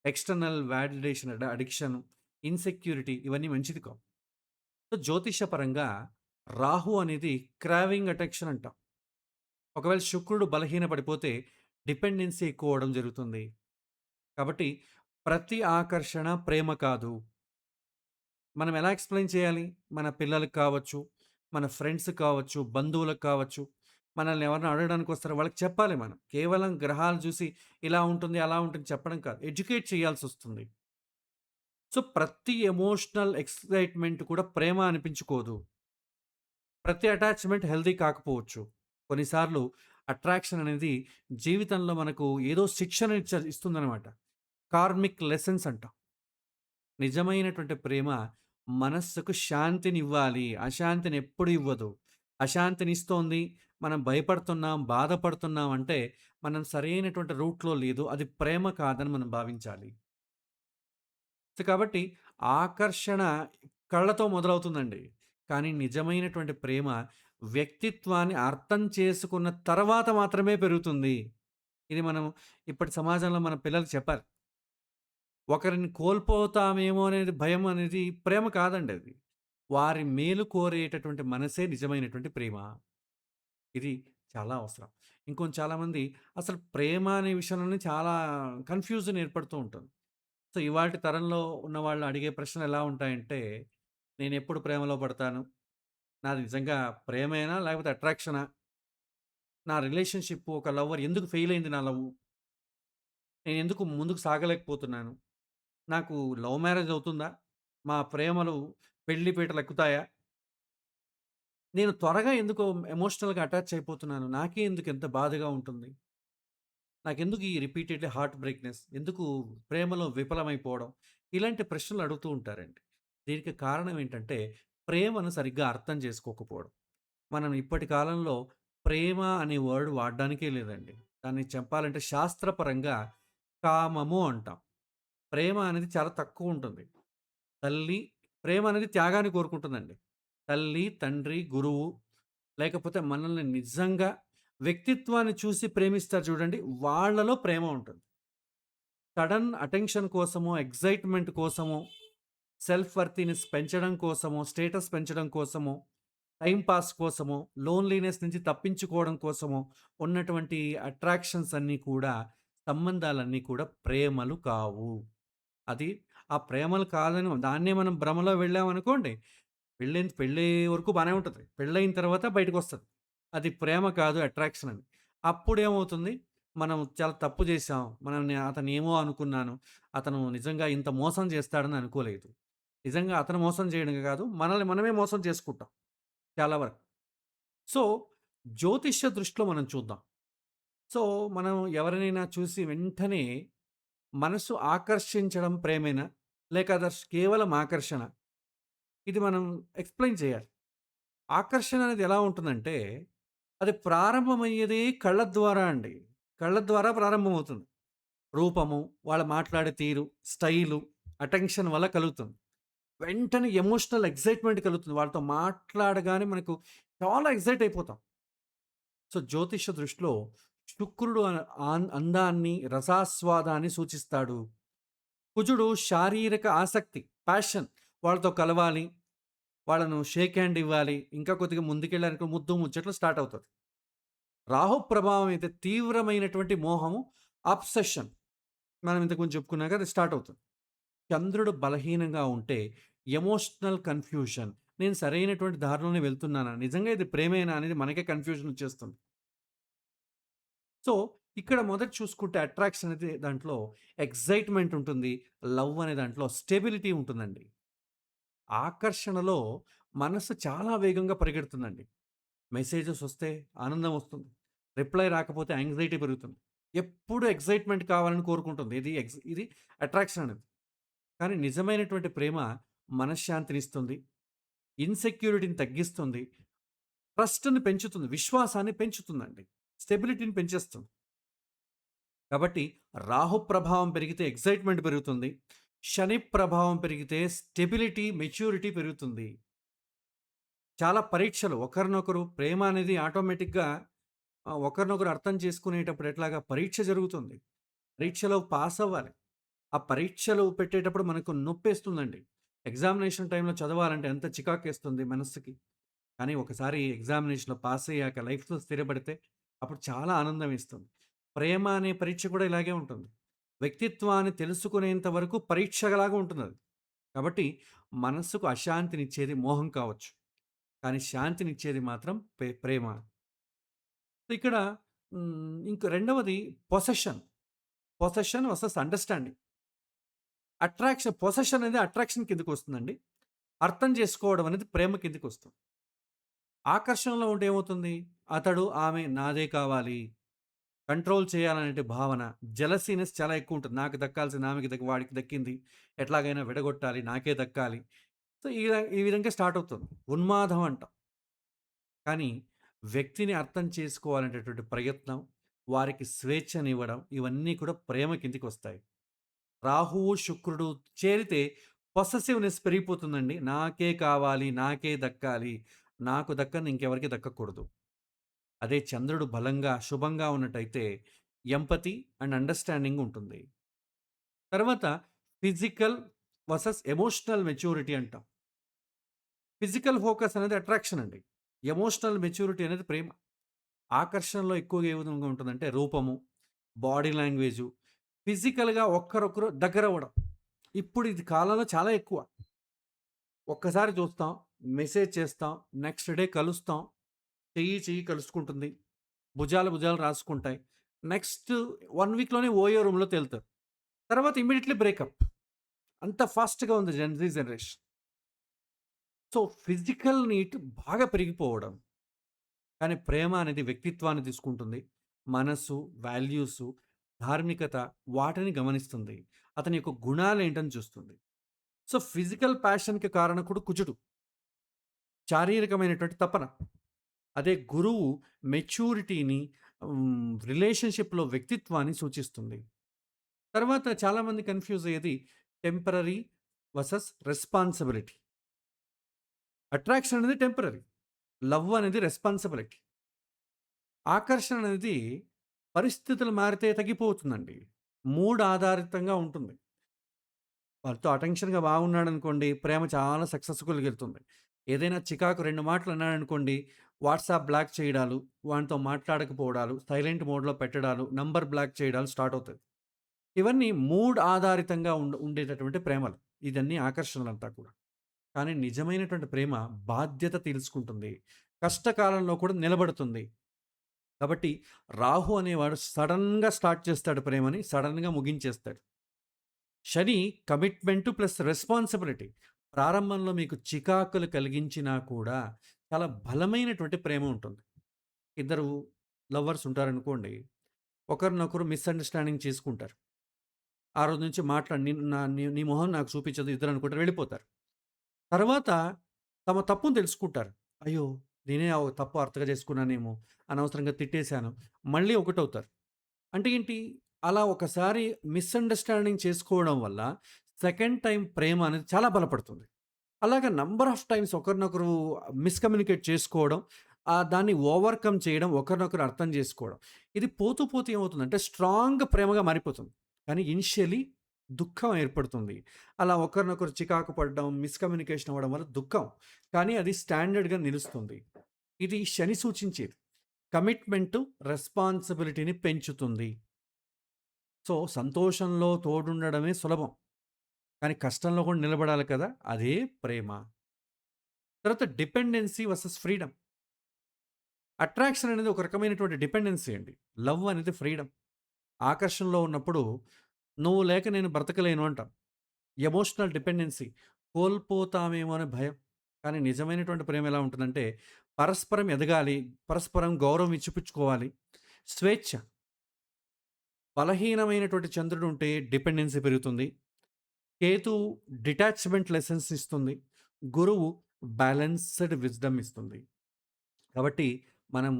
ఎక్స్‌టర్నల్ వాలిడేషన్, అడిక్షన్, ఇన్‌సెక్యూరిటీ ఇవన్నీ మంచిది కావు. సో, జ్యోతిషపరంగా రాహు అనేది క్రావింగ్ అటెన్షన్ అంటాం. ఒకవేళ శుక్రుడు బలహీన పడిపోతే డిపెండెన్సీ ఎక్కువ అవ్వడం జరుగుతుంది. కాబట్టి ప్రతి ఆకర్షణ ప్రేమ కాదు. మనం ఎలా ఎక్స్‌ప్లెయిన్ చేయాలి? మన పిల్లలకి కావచ్చు, మన ఫ్రెండ్స్‌కి కావచ్చు, బంధువులకు కావచ్చు, మనల్ని ఎవరైనా అడగడానికి వస్తారో వాళ్ళకి చెప్పాలి మనం. కేవలం గ్రహాలు చూసి ఇలా ఉంటుంది, అలా ఉంటుంది చెప్పడం కాదు. ఎడ్యుకేట్ చేయాల్సొస్తుంది. సో, ప్రతి ఎమోషనల్ ఎక్సైట్‌మెంట్ కూడా ప్రేమ అనిపించుకోదు. ప్రతి అటాచ్‌మెంట్ హెల్తీ కాకపోవచ్చు. కొన్నిసార్లు అట్రాక్షన్ అనేది జీవితంలో మనకు ఏదో శిక్షణ ఇస్తుందనమాట. కార్మిక్ లెసన్స్ అంటాం. నిజమైనటువంటి ప్రేమ మనస్సుకు శాంతినివ్వాలి. అశాంతిని ఎప్పుడు ఇవ్వదు. అశాంతినిస్తోంది, మనం భయపడుతున్నాం, బాధపడుతున్నాం అంటే మనం సరైనటువంటి రూట్‌లో లేదు. అది ప్రేమ కాదని మనం భావించాలి. సో, కాబట్టి ఆకర్షణ కళ్ళతో మొదలవుతుందండి. కానీ నిజమైనటువంటి ప్రేమ వ్యక్తిత్వాన్ని అర్థం చేసుకున్న తర్వాత మాత్రమే పెరుగుతుంది. ఇది మనం ఇప్పటి సమాజంలో మన పిల్లలకి చెప్పాలి. ఒకరిని కోల్పోతామేమో అనేది భయం అనేది ప్రేమ కాదండి అది. వారి మేలు కోరేటటువంటి మనసే నిజమైనటువంటి ప్రేమ. ఇది చాలా అవసరం. చాలామంది అసలు ప్రేమ అనే విషయంలోనే చాలా కన్‌ఫ్యూజన్ ఏర్పడుతూ ఉంటుంది. సో, ఇవాల్టి తరంలో ఉన్నవాళ్ళు అడిగే ప్రశ్నలు ఎలా ఉంటాయంటే, నేనెప్పుడు ప్రేమలో పడతాను? నాది నిజంగా ప్రేమేనా? లేకపోతే అట్రాక్షనా? నా రిలేషన్‌షిప్ ఒక లవర్ ఎందుకు ఫెయిల్ అయింది నా లవ్వు? నేనెందుకు ముందుకు సాగలేకపోతున్నాను? నాకు లవ్ మ్యారేజ్ అవుతుందా? మా ప్రేమలు పెళ్లి పీటలెక్కుతాయా? నేను త్వరగా ఎందుకో ఎమోషనల్‌గా అటాచ్ అయిపోతున్నాను. నాకే ఎందుకు ఇంత బాధగా ఉంటుంది? నాకెందుకు ఈ రిపీటెడ్‌లీ హార్ట్ బ్రేక్‌నెస్? ఎందుకు ప్రేమలో విఫలమైపోవడం? ఇలాంటి ప్రశ్నలు అడుగుతూ ఉంటారండి. దీనికి కారణం ఏంటంటే, ప్రేమను సరిగ్గా అర్థం చేసుకోకపోవడం. మనం ఇప్పటి కాలంలో ప్రేమ అనే వర్డ్ వాడడానికే లేదండి. దాన్ని చెప్పాలంటే శాస్త్రపరంగా కామము అంటాం. ప్రేమ అనేది చాలా తక్కువుంటుంది. తల్లి ప్రేమ అనేది త్యాగాన్ని కోరుకుంటుందండి. తల్లి, తండ్రి, గురువు లేకపోతే మనల్ని నిజంగా వ్యక్తిత్వాన్ని చూసి ప్రేమిస్తారు చూడండి. వాళ్ళలో ప్రేమ ఉంటుంది. సడన్ అటెన్షన్ కోసమో, ఎక్సైట్‌మెంట్ కోసమో, సెల్ఫ్ వర్తినెస్ పెంచడం కోసమో, స్టేటస్ పెంచడం కోసమో, టైమ్ పాస్ కోసమో, లోన్‌లీనెస్ నుంచి తప్పించుకోవడం కోసమో ఉన్నటువంటి అట్రాక్షన్స్ అన్నీ కూడా, సంబంధాలన్నీ కూడా ప్రేమలు కావు. అది ఆ ప్రేమలు కాదని దాన్నే మనం భ్రమలో వెళ్ళామనుకోండి, పెళ్ళే వరకు బానే ఉంటది. పెళ్ళయిన తర్వాత బయటకొస్తది. అది ప్రేమ కాదు అట్రాక్షన్ అని. అప్పుడేమవుతుంది, మనం చాలా తప్పు చేశాం. అతనేమో అనుకున్నాను. అతను నిజంగా ఇంత మోసం చేస్తాడని అనుకోలేదు. నిజంగా అతను మోసం చేయడం కాదు, మనల్ని మనమే మోసం చేసుకుంటాం చాలా వరకు. సో, జ్యోతిష్య దృష్టిలో మనం చూద్దాం. సో, మనం ఎవరినైనా చూసి వెంటనే మనసు ఆకర్షించడం ప్రేమేనా? లేక కేవలం ఆకర్షణ? ఇది మనం ఎక్స్‌ప్లెయిన్ చేయాలి. ఆకర్షణ అనేది ఎలా ఉంటుందంటే, అది ప్రారంభమయ్యేది కళ్ళ ద్వారా అండి. కళ్ళ ద్వారా ప్రారంభమవుతుంది. రూపము, వాళ్ళు మాట్లాడే తీరు, స్టైలు, అటెన్షన్ వల్ల కలుగుతుంది. వెంటనే ఎమోషనల్ ఎక్సైట్‌మెంట్ కలుగుతుంది. వాళ్ళతో మాట్లాడగానే మనకు చాలా ఎక్సైట్ అయిపోతాం. సో, జ్యోతిష దృష్టిలో శుక్రుడు అందాన్ని, రసాస్వాదాన్ని సూచిస్తాడు. కుజుడు శారీరక ఆసక్తి, ప్యాషన్ వాళ్ళతో కలవాలి, వాళ్ళను షేక్ హ్యాండ్ ఇవ్వాలి, ఇంకా కొద్దిగా ముందుకెళ్ళారనుకో ముద్దు, ముచ్చట్లు స్టార్ట్ అవుతది. రాహు ప్రభావం అయితే తీవ్రమైనటువంటి మోహము, అబ్సెషన్ మనం ఇంతకు ముందు చెప్పుకున్నాం కదా! అది స్టార్ట్ అవుతుంది. చంద్రుడు బలహీనంగా ఉంటే ఎమోషనల్ కన్‌ఫ్యూషన్. నేను సరైనటువంటి దారిలోనే వెళ్తున్నానా? నిజంగా ఇది ప్రేమేనా? అనేది మనకే కన్‌ఫ్యూజన్ వచ్చేస్తుంది. సో, ఇక్కడ మొదట చూసుకుంటే అట్రాక్షన్ అనేది దాంట్లో ఎక్సైట్‌మెంట్ ఉంటుంది. లవ్ అనే దాంట్లో స్టెబిలిటీ ఉంటుందండి. ఆకర్షణలో మనస్సు చాలా వేగంగా పరిగెడుతుందండి. మెసేజెస్ వస్తే ఆనందం వస్తుంది. రిప్లై రాకపోతే యాంగ్జైటీ పెరుగుతుంది. ఎప్పుడు ఎక్సైట్‌మెంట్ కావాలని కోరుకుంటుంది. ఇది అట్రాక్షన్ అనేది. కానీ నిజమైనటువంటి ప్రేమ మనశ్శాంతినిస్తుంది. ఇన్‌సెక్యూరిటీని తగ్గిస్తుంది. ట్రస్ట్‌ని పెంచుతుంది. విశ్వాసాన్ని పెంచుతుందండి. స్టెబిలిటీని పెంచేస్తుంది. కాబట్టి రాహు ప్రభావం పెరిగితే ఎక్సైట్‌మెంట్ పెరుగుతుంది. శని ప్రభావం పెరిగితే స్టెబిలిటీ, మెచ్యూరిటీ పెరుగుతుంది. చాలా పరీక్షలు ఒకరినొకరు ప్రేమ అనేది ఆటోమేటిక్‌గా ఒకరినొకరు అర్థం చేసుకునేటప్పుడు ఎట్లాగా పరీక్ష జరుగుతుంది. పరీక్షలో పాస్ అవ్వాలి. ఆ పరీక్షలు పెట్టేటప్పుడు మనకు నొప్పేస్తుందండి. ఎగ్జామినేషన్ టైమ్‌లో చదవాలంటే ఎంత చికాకేస్తుంది మనస్సుకి. కానీ ఒకసారి ఎగ్జామినేషన్‌లో పాస్ అయ్యాక లైఫ్‌లో స్థిరపడితే అప్పుడు చాలా ఆనందం ఇస్తుంది. ప్రేమ అనే పరీక్ష కూడా ఇలాగే ఉంటుంది. వ్యక్తిత్వాన్ని తెలుసుకునేంత వరకు పరీక్షలాగా ఉంటుందది. కాబట్టి మనస్సుకు అశాంతినిచ్చేది మోహం కావచ్చు. కానీ శాంతినిచ్చేది మాత్రం ప్రేమ. ఇక్కడ ఇంక రెండవది possession. Possession versus understanding. Possession అనేది అట్రాక్షన్ కిందకొస్తుందండి. అర్థం చేసుకోవడం అనేది ప్రేమ కిందకొస్తుంది. ఆకర్షణలో ఉంటే ఏమవుతుంది? అతడు, ఆమె నాదే కావాలి. కంట్రోల్ చేయాలనే భావన. జెలసీనెస్ చాలా ఎక్కువుంటది. నాకు దక్కాల్సింది ఆమెకి వాడికి దక్కింది. ఎట్లాగైనా విడగొట్టాలి. నాకే దక్కాలి. సో, ఈ విధంగా స్టార్ట్ అవుతుంది. ఉన్మాదం అంటాం. కానీ వ్యక్తిని అర్థం చేసుకోవాలనేటటువంటి ప్రయత్నం, వారికి స్వేచ్ఛనివ్వడం ఇవన్నీ కూడా ప్రేమ కిందికొస్తాయి. రాహువు, శుక్రుడు చేరితే పొసెసివ్‌నెస్ పెరిగిపోతుందండి. నాకే కావాలి, నాకే దక్కాలి, నాకు దక్కనిది ఇంకెవరికీ దక్కకూడదు. అదే చంద్రుడు బలంగా, శుభంగా ఉన్నట్టయితే ఎంపతి అండ్ అండర్‌స్టాండింగ్ ఉంటుంది. తర్వాత ఫిజికల్ వర్సెస్ ఎమోషనల్ మెచ్యూరిటీ అంటాం. ఫిజికల్ ఫోకస్ అనేది అట్రాక్షన్ అండి. ఎమోషనల్ మెచ్యూరిటీ అనేది ప్రేమ. ఆకర్షణలో ఎక్కువగా ఏ విధంగా ఉంటుందంటే రూపము, బాడీ లాంగ్వేజు, ఫిజికల్‌గా ఒక్కరొకరు దగ్గరవ్వడం. ఇప్పుడు ఇది కాలంలో చాలా ఎక్కువ. ఒక్కసారి చూస్తాం, మెసేజ్ చేస్తాం, నెక్స్ట్ డే కలుస్తాం, చెయ్యి చెయ్యి కలుసుకుంటుంది. భుజాలు భుజాలు రాసుకుంటాయి. నెక్స్ట్ 1 వీక్‌లోనే ఓయో రూమ్‌లో తేలుతారు. తర్వాత ఇమ్మీడియేట్‌లీ బ్రేకప్. అంత ఫాస్ట్‌గా ఉంది Gen Z generation. So, physical need బాగా పెరిగిపోవడం. కానీ ప్రేమ అనేది వ్యక్తిత్వాన్ని తీసుకుంటుంది. మనస్సు, వాల్యూసు, ధార్మికత వాటిని గమనిస్తుంది. అతని యొక్క గుణాలేంటని చూస్తుంది. సో, ఫిజికల్ ప్యాషన్‌కి కారణకుడు కుజుడు. శారీరకమైనటువంటి తపన. అదే గురువు మెచ్యూరిటీని, రిలేషన్‌షిప్‌లో వ్యక్తిత్వాన్ని సూచిస్తుంది. తర్వాత చాలామంది కన్‌ఫ్యూజ్ అయ్యేది టెంపరరీ వర్సెస్ రెస్పాన్సిబిలిటీ. అట్రాక్షన్ అనేది టెంపరరీ. లవ్ అనేది రెస్పాన్సిబిలిటీ. ఆకర్షణ అనేది పరిస్థితులు మారితే తగ్గిపోతుందండి. మూడ్ ఆధారితంగా ఉంటుంది. వాడితో అటెన్షన్‌గా బాగున్నాడనుకోండి, ప్రేమ చాలా సక్సెస్‌ఫుల్‌గా ఎళ్తుంది. ఏదైనా చికాకు 2 మాటలు అన్నాడనుకోండి, వాట్సాప్ బ్లాక్ చేయడాలు, వానితో మాట్లాడకపోవడాలు, సైలెంట్ మోడ్‌లో పెట్టడాలు, నంబర్ బ్లాక్ చేయడాలు స్టార్ట్ అవుతాయి. ఇవన్నీ మూడ్ ఆధారితంగా ఉండేటటువంటి ప్రేమలు. ఇదన్నీ ఆకర్షణలంతా కూడా. కానీ నిజమైనటువంటి ప్రేమ బాధ్యత తెలుసుకుంటుంది. కష్టకాలంలో కూడా నిలబడుతుంది. కాబట్టి రాహు అనేవాడు సడెన్‌గా స్టార్ట్ చేస్తాడు ప్రేమని, సడెన్‌గా ముగించేస్తాడు. శని కమిట్మెంట్ ప్లస్ రెస్పాన్సిబిలిటీ. ప్రారంభంలో మీకు చికాకులు కలిగించినా కూడా చాలా బలమైనటువంటి ప్రేమ ఉంటుంది. ఇద్దరు లవర్స్ ఉంటారనుకోండి. ఒకరినొకరు మిస్‌అండర్‌స్టాండింగ్ చేసుకుంటారు. ఆ రోజు నుంచి మాట్లాడి నీ మొహం నాకు చూపించదు ఇద్దరు అనుకుంటారు వెళ్ళిపోతారు. తర్వాత తమ తప్పును తెలుసుకుంటారు. అయ్యో! నేనే తప్పు అర్థం చేసుకున్నానేమో, అనవసరంగా తిట్టేశాను. మళ్ళీ ఒకటవుతారు. అంటే ఏంటి? అలా ఒకసారి మిస్‌అండర్‌స్టాండింగ్ చేసుకోవడం వల్ల సెకండ్ టైమ్ ప్రేమ అనేది చాలా బలపడుతుంది. అలాగా నంబర్ ఆఫ్ టైమ్స్ ఒకరినొకరు మిస్‌కమ్యూనికేట్ చేసుకోవడం, దాన్ని ఓవర్‌కమ్ చేయడం, ఒకరినొకరు అర్థం చేసుకోవడం. ఇది పోతూ పోతూ ఏమవుతుందంటే స్ట్రాంగ్ ప్రేమగా మారిపోతుంది. కానీ ఇనిషియల్లీ దుఃఖం ఏర్పడుతుంది. అలా ఒకరినొకరు చికాకు పడడం, మిస్‌కమ్యూనికేషన్ అవ్వడం వల్ల దుఃఖం. కానీ అది స్టాండర్డ్‌గా నిలుస్తుంది. ఇది శని సూచించేది. కమిట్మెంటు రెస్పాన్సిబిలిటీని పెంచుతుంది. సో, సంతోషంలో తోడుండడమే సులభం. కానీ కష్టంలో కూడా నిలబడాలి కదా! అదే ప్రేమ. తర్వాత డిపెండెన్సీ వర్సెస్ ఫ్రీడమ్. అట్రాక్షన్ అనేది ఒక రకమైనటువంటి డిపెండెన్సీ అండి. లవ్ అనేది ఫ్రీడమ్. ఆకర్షణలో ఉన్నప్పుడు నువ్వు లేక నేను బ్రతకలేను అంటాం. ఎమోషనల్ డిపెండెన్సీ కోల్పోతామేమో అనే భయం. కానీ నిజమైనటువంటి ప్రేమ ఎలా ఉంటుందంటే పరస్పరం ఎదగాలి, పరస్పరం గౌరవం ఇచ్చిపుచ్చుకోవాలి. స్వేచ్ఛ. బలహీనమైనటువంటి చంద్రుడు ఉంటే డిపెండెన్సీ పెరుగుతుంది. కేతువు డిటాచ్‌మెంట్ లెసన్స్ ఇస్తుంది. గురువు బ్యాలెన్స్‌డ్ విజ్డమ్ ఇస్తుంది. కాబట్టి మనం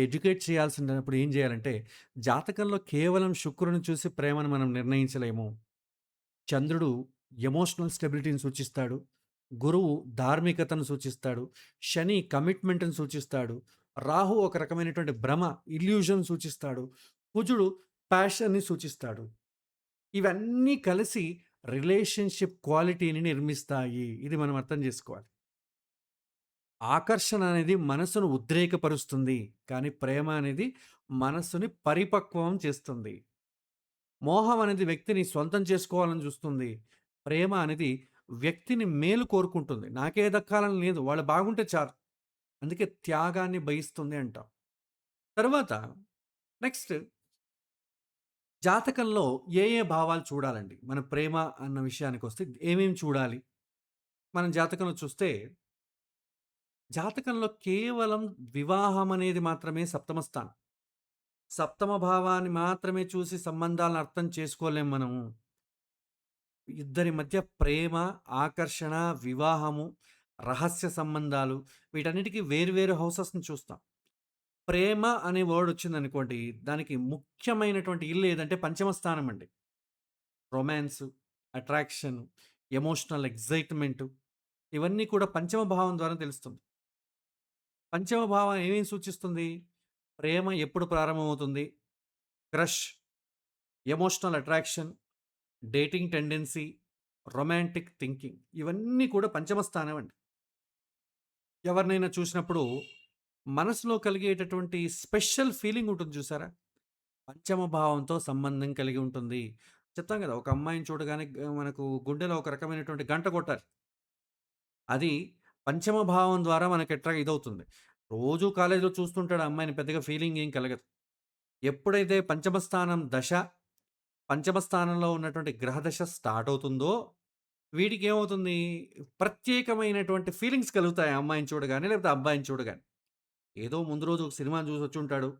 ఎడ్యుకేట్ చేయాల్సినప్పుడు ఏం చేయాలంటే, జాతకంలో కేవలం శుక్రుడిని చూసి ప్రేమను మనం నిర్ణయించలేము. చంద్రుడు ఎమోషనల్ స్టెబిలిటీని సూచిస్తాడు. గురువు ధార్మికతను సూచిస్తాడు. శని కమిట్మెంట్‌ని సూచిస్తాడు. రాహు ఒక రకమైనటువంటి భ్రమ, ఇల్యూషన్ సూచిస్తాడు. కుజుడు ప్యాషన్‌ని సూచిస్తాడు. ఇవన్నీ కలిసి రిలేషన్‌షిప్ క్వాలిటీని నిర్మిస్తాయి. ఇది మనం అర్థం చేసుకోవాలి. ఆకర్షణ అనేది మనసును ఉద్రేకపరుస్తుంది. కానీ ప్రేమ అనేది మనస్సుని పరిపక్వం చేస్తుంది. మోహం అనేది వ్యక్తిని సొంతం చేసుకోవాలని చూస్తుంది. ప్రేమ అనేది వ్యక్తిని మేలు కోరుకుంటుంది. నాకే దక్కాలని లేదు. వాళ్ళు బాగుంటే చాలు. అందుకే త్యాగాన్ని బయిస్తుంది అంటాం. తర్వాత నెక్స్ట్ జాతకంలో ఏ భావాలు చూడాలండి? మన ప్రేమ అన్న విషయానికొస్తే ఏమేమి చూడాలి? మనం జాతకంలో చూస్తే జాతకంలో కేవలం వివాహం అనేది మాత్రమే సప్తమ స్థానం. సప్తమ భావాన్ని మాత్రమే చూసి సంబంధాలను అర్థం చేసుకోలేం మనము. ఇద్దరి మధ్య ప్రేమ, ఆకర్షణ, వివాహము, రహస్య సంబంధాలు వీటన్నిటికి వేరు వేరు హౌసెస్‌ని చూస్తాం. ప్రేమ అనే వర్డ్ వచ్చిందనుకోండి, దానికి ముఖ్యమైనటువంటి ఇల్లు ఏదంటే పంచమ స్థానం అండి. రొమాన్సు, అట్రాక్షన్, ఎమోషనల్ ఎక్సైట్‌మెంటు ఇవన్నీ కూడా పంచమ భావం ద్వారా తెలుస్తుంది. పంచమ భావం ఏమేమి సూచిస్తుంది? ప్రేమ ఎప్పుడు ప్రారంభమవుతుంది? Crush, emotional attraction, dating tendency, romantic thinking ఇవన్నీ కూడా పంచమ స్థానం అండి. ఎవరినైనా చూసినప్పుడు మనసులో కలిగేటటువంటి స్పెషల్ ఫీలింగ్ ఉంటుంది చూసారా? పంచమ భావంతో సంబంధం కలిగి ఉంటుంది. చెప్తాం కదా! ఒక అమ్మాయిని చూడగానే మనకు గుండెలో ఒక రకమైనటువంటి గంట కొట్టాలి. అది పంచమ భావం ద్వారా మనకెట్లా ఇదవుతుంది. రోజు కాలేజీలో చూస్తుంటాడు ఆ అమ్మాయిని పెద్దగా ఫీలింగ్ ఏం కలగదు. ఎప్పుడైతే పంచమ స్థానం దశ, పంచమ స్థానంలో ఉన్నటువంటి గ్రహ దశ స్టార్ట్ అవుతుందో, వీడికేమవుతుంది ప్రత్యేకమైనటువంటి ఫీలింగ్స్ కలుగుతాయి ఆ అమ్మాయిని చూడగానే, లేకపోతే ఆ అబ్బాయిని చూడగానే. ఏదో ముందు రోజు ఒక సినిమాని చూసొచ్చుంటాడు.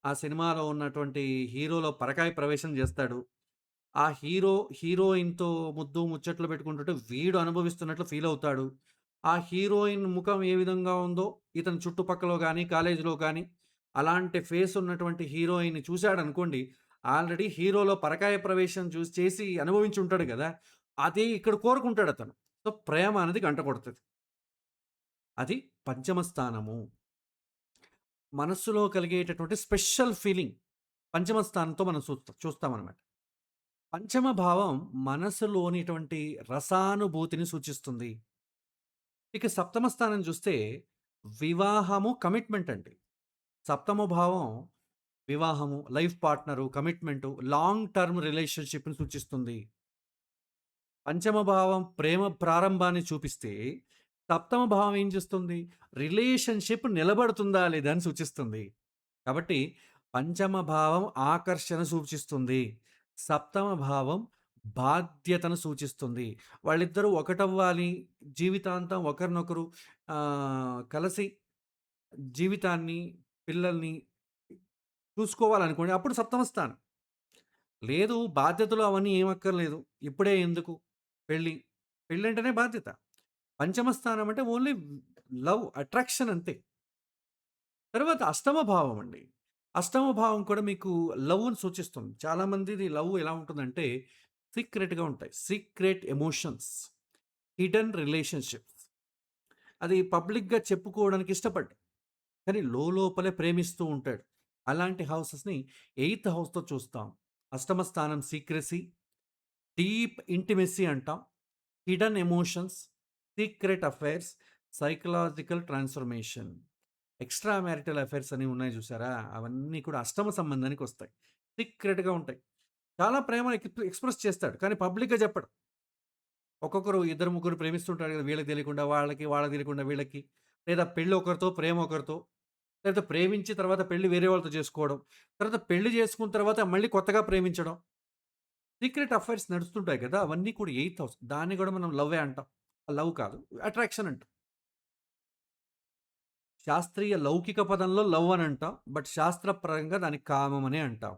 ఆ సినిమాలో ఉన్నటువంటి హీరోలో పరకాయ ప్రవేశం చేస్తాడు. ఆ హీరో, హీరోయిన్‌తో ముద్దు, ముచ్చట్లు పెట్టుకుంటుంటే వీడు అనుభవిస్తున్నట్లు ఫీలవుతాడు. ఆ హీరోయిన్ ముఖం ఏ విధంగా ఉందో ఇతని చుట్టుపక్కలో గాని, కాలేజీలో గాని అలాంటి ఫేస్ ఉన్నటువంటి హీరోయిన్‌ని చూసాడనుకోండి, ఆల్రెడీ హీరోలో పరకాయ ప్రవేశం చేసి అనుభవించి ఉంటాడు గదా! అదే ఇక్కడ కోరుకుంటాడతను. సో, ప్రేమ అనేది గంట కొడతది. అది పంచమ స్థానము. మనస్సులో కలిగేటటువంటి స్పెషల్ ఫీలింగ్ పంచమ స్థానంతో మనం చూస్తామనమాట. పంచమ భావం మనసులోనిటువంటి రసానుభూతిని సూచిస్తుంది. ఇక సప్తమ స్థానం చూస్తే వివాహము, కమిట్మెంట్ అండి. సప్తమ భావం వివాహము, life partner, commitment, long term రిలేషన్‌షిప్‌ని సూచిస్తుంది. పంచమ భావం ప్రేమ ప్రారంభాన్ని చూపిస్తే, సప్తమ భావం ఏం చేస్తుంది? రిలేషన్‌షిప్ నిలబడుతుందా లేదా అని సూచిస్తుంది. కాబట్టి పంచమ భావం ఆకర్షణ సూచిస్తుంది. సప్తమ భావం బాధ్యతను సూచిస్తుంది. వాళ్ళిద్దరూ ఒకటవ్వాలి, జీవితాంతం ఒకరినొకరు కలిసి జీవితాన్ని, పిల్లల్ని చూసుకోవాలనుకోండి అప్పుడు సప్తమ స్థానం. లేదు బాధ్యతలు అవన్నీ ఏం అక్కర్లేదు. ఇప్పుడే ఎందుకు పెళ్లి. పెళ్ళంటేనే బాధ్యత. పంచమ స్థానం అంటే ఓన్లీ లవ్, అట్రాక్షన్ అంతే. తర్వాత అష్టమ భావం అండి. అష్టమ భావం కూడా మీకు లవ్‌ని సూచిస్తుంది. చాలామందిది లవ్ ఎలా ఉంటుందంటే సీక్రెట్‌గా ఉంటాయి. Secret emotions, hidden relationships. అది పబ్లిక్‌గా చెప్పుకోవడానికి ఇష్టపడ్డు. కానీ లోలోపలే ప్రేమిస్తూ ఉంటాడు. అలాంటి హౌసెస్‌ని ఎయిత్ హౌస్‌తో చూస్తాం. అష్టమ స్థానం సీక్రెసీ, డీప్ ఇంటిమసీ అంటాం. Hidden emotions, secret affairs, psychological transformation. Extra marital affairs అనేవి ఉన్నాయి చూసారా? అవన్నీ కూడా అష్టమ సంబంధానికొస్తాయి. సీక్రెట్‌గా ఉంటాయి. చాలా ప్రేమ ఎక్స్‌ప్రెస్ చేస్తాడు. కానీ పబ్లిక్‌గా చెప్పడు. ఒక్కొక్కరు ఇద్దరు, ముగ్గురు ప్రేమిస్తుంటారు కదా! వీళ్ళకి తెలియకుండా వాళ్ళకి, వాళ్ళకి తెలియకుండా వీళ్ళకి. లేదా పెళ్లి ఒకరితో, ప్రేమ ఒకరితో. లేకపోతే ప్రేమించి తర్వాత పెళ్లి వేరే వాళ్ళతో చేసుకోవడం. తర్వాత పెళ్లి చేసుకున్న తర్వాత మళ్ళీ కొత్తగా ప్రేమించడం. సీక్రెట్ అఫైర్స్ నడుస్తుంటాయి కదా! అవన్నీ కూడా ఎయిత్ హౌస్. దాన్ని కూడా మనం లవ్వే అంటాం. లవ్ కాదు. అట్రాక్షన్ అంటాం. శాస్త్రీయ లౌకిక పదంలో లవ్ అని అంటాం. బట్ శాస్త్రపరంగా దాన్ని కామం అనే అంటాం.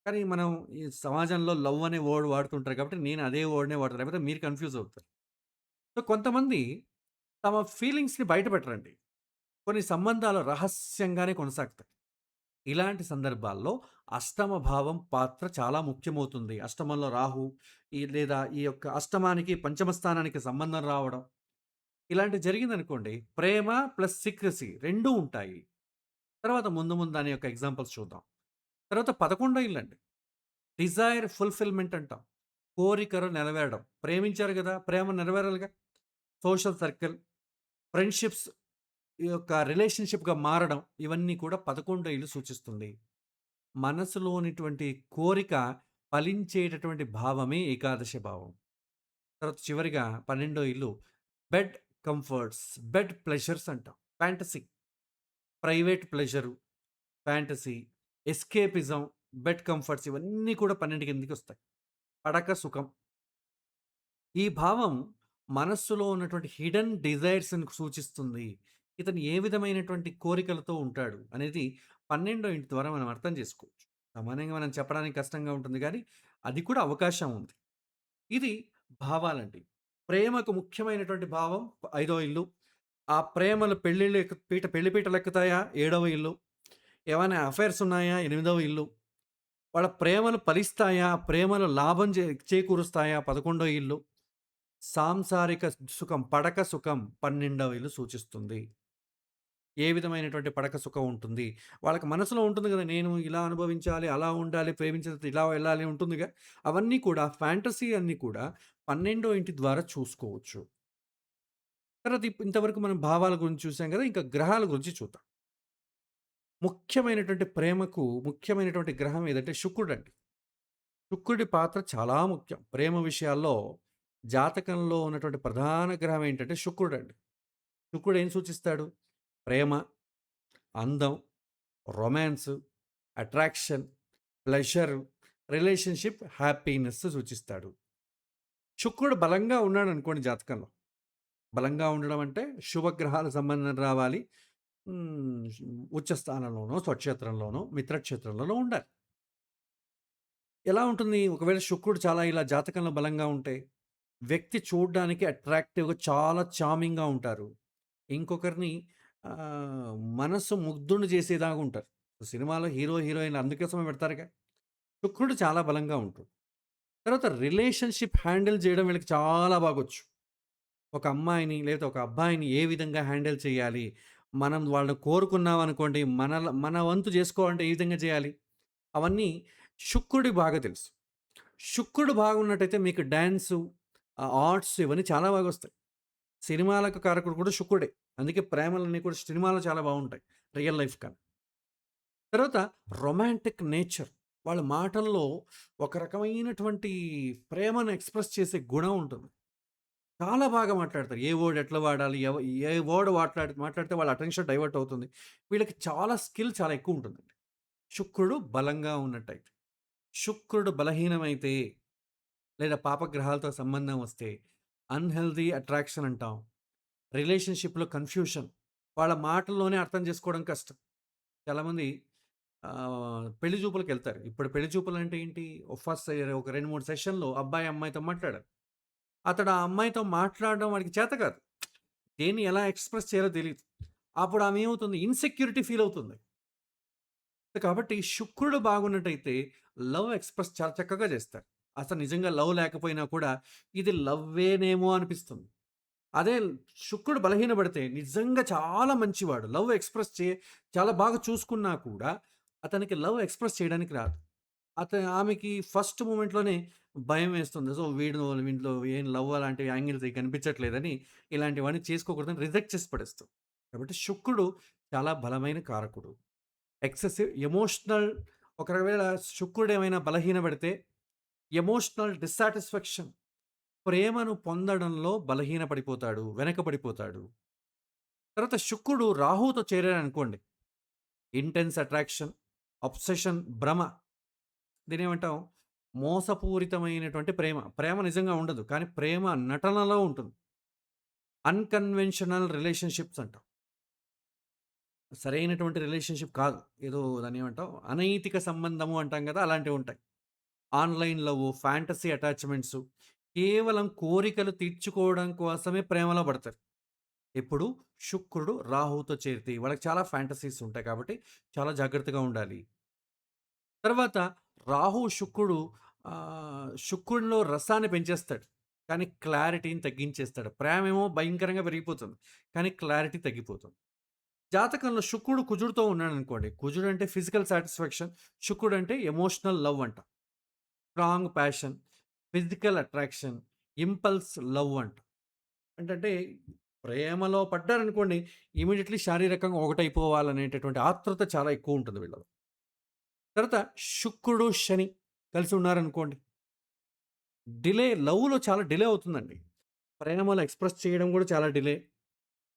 కానీ మనం ఈ సమాజంలో లవ్ అనే వర్డ్ వాడుతుంటారు కాబట్టి నేను అదే వర్డ్‌నే వాడతాను. లేకపోతే మీరు కన్‌ఫ్యూజ్ అవుతారు. సో, కొంతమంది తమ ఫీలింగ్స్‌ని బయట పెట్టరండి. కొన్ని సంబంధాలు రహస్యంగానే కొనసాగుతాయి. ఇలాంటి సందర్భాల్లో అష్టమ భావం పాత్ర చాలా ముఖ్యమవుతుంది. అష్టమంలో రాహు లేదా ఈ యొక్క అష్టమానికి, పంచమ స్థానానికి సంబంధం రావడం. ఇలాంటివి జరిగిందనుకోండి, ప్రేమ ప్లస్ సీక్రెసీ 2 ఉంటాయి. తర్వాత ముందు ముందు దాని యొక్క ఎగ్జాంపుల్స్ చూద్దాం. తర్వాత 11 ఇల్లండి. డిజైర్ ఫుల్‌ఫిల్‌మెంట్ అంటాం. కోరికలు నెరవేరడం. ప్రేమించారు గదా! ప్రేమ నెరవేరాలిగా. సోషల్ సర్కిల్, ఫ్రెండ్‌షిప్స్ ఈ యొక్క రిలేషన్‌షిప్‌గా మారడం. ఇవన్నీ కూడా 11 ఇల్లు సూచిస్తుంది. మనసులోనిటువంటి కోరిక ఫలించేటటువంటి భావమే ఏకాదశి భావం. తర్వాత చివరిగా 12 ఇల్లు బెడ్ కంఫర్ట్స్, బెడ్ ప్లెజర్స్ అంటాం. Fantasy, private pleasure, fantasy, escapism, bed comforts ఇవన్నీ కూడా 12 కిందకొస్తాయి. పడక సుఖం. ఈ భావం మనస్సులో ఉన్నటువంటి హిడెన్ డిజైర్స్‌ని సూచిస్తుంది. ఇతను ఏ విధమైనటువంటి కోరికలతో ఉంటాడు అనేది 12వ ఇంటి ద్వారా మనం అర్థం చేసుకోవచ్చు. సామాన్యంగా మనం చెప్పడానికి కష్టంగా ఉంటుంది గానీ, అది కూడా అవకాశం ఉంది. ఇది భావాలండి. ప్రేమకు ముఖ్యమైనటువంటి భావం ఐదో ఇల్లు. ఆ ప్రేమలు పెళ్ళిళ్ళు పెళ్లి పీటలెక్కుతాయా? ఏడవ ఇల్లు. ఏమైనా అఫైర్స్ ఉన్నాయా? ఎనిమిదవ ఇల్లు. వాళ్ళ ప్రేమలు ఫలిస్తాయా? ప్రేమలు లాభం చేకూరుస్తాయా? 11 ఇల్లు. సాంసారిక సుఖం, పడక సుఖం 12వ ఇల్లు సూచిస్తుంది. ఏ విధమైనటువంటి పడక సుఖం ఉంటుంది. వాళ్ళకి మనసులో ఉంటుంది గదా! నేను ఇలా అనుభవించాలి, అలా ఉండాలి, ప్రేమించిన ఇలా వెళ్ళాలి ఉంటుందిగా. అవన్నీ కూడా ఫ్యాంటసీ అన్నీ కూడా 12వ ఇంటి ద్వారా చూసుకోవచ్చు. తర్వాత ఇంతవరకు మనం భావాల గురించి చూసాం గదా! ఇంకా గ్రహాల గురించి చూద్దాం. ముఖ్యమైనటువంటి ప్రేమకు ముఖ్యమైనటువంటి గ్రహం ఏదంటే శుక్రుడండి. శుక్రుడి పాత్ర చాలా ముఖ్యం. ప్రేమ విషయాల్లో జాతకంలో ఉన్నటువంటి ప్రధాన గ్రహం ఏంటంటే శుక్రుడండి. శుక్రుడు ఏం సూచిస్తాడు? ప్రేమ, అందం, romance, attraction, pleasure, relationship, happiness సూచిస్తాడు. శుక్రుడు బలంగా ఉన్నాడనుకోండి జాతకంలో. బలంగా ఉండడం అంటే శుభగ్రహాల సంబంధం రావాలి. హ్మ్. ఉచ్చ స్థానంలోనో, స్వక్షేత్రంలోనో, మిత్రక్షేత్రంలోనో ఉండాలి. ఎలా ఉంటుంది? ఒకవేళ శుక్రుడు చాలా ఇలా జాతకంలో బలంగా ఉంటే, వ్యక్తి చూడ్డానికి అట్రాక్టివ్‌గా చాలా చార్మింగ్‌గా ఉంటారు. ఇంకొకరిని మనసు ముగ్ధుడిని చేసేలాగా ఉంటారు. సినిమాలో హీరో, హీరోయిన్‌లు అందుకోసమే పెడతారుగా. శుక్రుడు చాలా బలంగా ఉంటుంది. తర్వాత రిలేషన్‌షిప్ హ్యాండిల్ చేయడం వీళ్ళకి చాలా బాగొచ్చు. ఒక అమ్మాయిని లేదా ఒక అబ్బాయిని ఏ విధంగా హ్యాండిల్ చేయాలి? మనం వాళ్ళని కోరుకున్నామనుకోండి, మన వంతు చేసుకోవాలంటే ఏ విధంగా చేయాలి? అవన్నీ శుక్రుడికి బాగా తెలుసు. శుక్రుడు బాగున్నట్టయితే మీకు డాన్సు, ఆర్ట్స్ ఇవన్నీ చాలా బాగొస్తాయి. సినిమాలకు కారకుడు కూడా శుక్రుడే. అందుకే ప్రేమలన్నీ కూడా సినిమాలో చాలా బావుంటాయి. రియల్ లైఫ్ కన్నా. తర్వాత రొమాంటిక్ నేచర్. వాళ్ళ మాటల్లో ఒక రకమైనటువంటి ప్రేమను ఎక్స్‌ప్రెస్ చేసే గుణం ఉంటుంది. చాలా బాగా మాట్లాడతారు. ఏ వర్డ్ ఎట్లా వాడాలి? ఏ వర్డ్ మాట్లాడితే వాళ్ళ అటెన్షన్ డైవర్ట్ అవుతుంది. వీళ్ళకి చాలా స్కిల్ చాలా ఎక్కువుంటుందండి. శుక్రుడు బలంగా ఉన్నట్టయితే. శుక్రుడు బలహీనమైతే లేదా పాపగ్రహాలతో సంబంధం వస్తే అన్‌హెల్తీ అట్రాక్షన్ అంటాం. రిలేషన్‌షిప్‌లో కన్‌ఫ్యూషన్. వాళ్ళ మాటల్లోనే అర్థం చేసుకోవడం కష్టం. చాలామంది పెళ్లి చూపులకెళ్తారు. ఇప్పుడు పెళ్లి చూపులంటే ఏంటి? ఒక 2, 3 సెషన్‌లో అబ్బాయి, అమ్మాయితో మాట్లాడాలి. అతడు ఆ అమ్మాయితో మాట్లాడడం వాడికి చేత కాదు. దేన్ని ఎలా ఎక్స్‌ప్రెస్ చేయాలో తెలీదు. అప్పుడు ఆమె ఏమవుతుంది? ఇన్‌సెక్యూరిటీ ఫీల్ అవుతుంది. కాబట్టి శుక్రుడు బాగున్నట్టయితే లవ్ ఎక్స్‌ప్రెస్ చాలా చక్కగా చేస్తారు. అసలు నిజంగా లవ్ లేకపోయినా కూడా ఇది లవ్వేనేమో అనిపిస్తుంది. అదే శుక్రుడు బలహీనపడితే నిజంగా చాలా మంచివాడు. లవ్ ఎక్స్‌ప్రెస్ చాలా బాగా చూసుకున్నా కూడా అతనికి లవ్ ఎక్స్‌ప్రెస్ చేయడానికి రాదు. ఆమెకి ఫస్ట్ మూమెంట్‌లోనే భయమేస్తుంది. సో, వీడిలో ఏం లవ్ అలాంటి యాంగిల్స్ కనిపించట్లేదని ఇలాంటివన్నీ చేసుకోకూడదని రిజెక్ట్ చేసి పడేస్తాం. కాబట్టి శుక్రుడు చాలా బలమైన కారకుడు. ఎక్సెసివ్ ఎమోషనల్ ఒకవేళ శుక్రుడేమైనా బలహీనపడితే ఎమోషనల్ డిస్సాటిస్ఫాక్షన్ ప్రేమను పొందడంలో బలహీనపడిపోతాడు. వెనకబడిపోతాడు. తర్వాత శుక్రుడు రాహువుతో చేరాడనుకోండి. ఇంటెన్స్ అట్రాక్షన్, అబ్సెషన్, భ్రమ దీన్నేమంటాం? మోసపూరితమైనటువంటి ప్రేమ. ప్రేమ నిజంగా ఉండదు. కానీ ప్రేమ నటనలో ఉంటుంది. అన్‌కన్వెన్షనల్ రిలేషన్‌షిప్స్ అంటాం. సరైనటువంటి రిలేషన్‌షిప్ కాదు. ఏదో దాన్నేమంటాం? అనైతిక సంబంధము అంటాం గదా! అలాంటివుంటాయి. ఆన్‌లైన్ లవ్వు, ఫ్యాంటసీ అటాచ్‌మెంట్సు కేవలం కోరికలు తీర్చుకోవడం కోసమే ప్రేమలో పడతారు. ఎప్పుడు శుక్రుడు రాహువుతో చేరితే వాళ్ళకి చాలా ఫ్యాంటసీస్ ఉంటాయి కాబట్టి చాలా జాగ్రత్తగా ఉండాలి. తర్వాత రాహు, శుక్రుడు శుక్రుడిలో రసాన్ని పెంచేస్తాడు. కానీ క్లారిటీని తగ్గించేస్తాడు. ప్రేమేమో భయంకరంగా పెరిగిపోతుంది. కానీ క్లారిటీ తగ్గిపోతుంది. జాతకంలో శుక్రుడు కుజుడితో ఉన్నాడనుకోండి. కుజుడు అంటే ఫిజికల్ సాటిస్ఫాక్షన్. శుక్రుడు అంటే ఎమోషనల్ లవ్ అంట. Strong passion, physical attraction, impulse love అంట. ఏంటంటే ప్రేమలో పడ్డారనుకోండి ఇమ్మీడియేట్‌లీ శారీరకంగా ఒకటైపోవాలనేటటువంటి ఆతృత చాలా ఎక్కువుంటుంది వీళ్ళలో. తర్వాత శుక్రుడు, శని కలిసి ఉన్నారనుకోండి. లవ్‌లో చాలా డిలే అవుతుందండి. ప్రేమలో ఎక్స్‌ప్రెస్ చేయడం గూడా చాలా డిలే.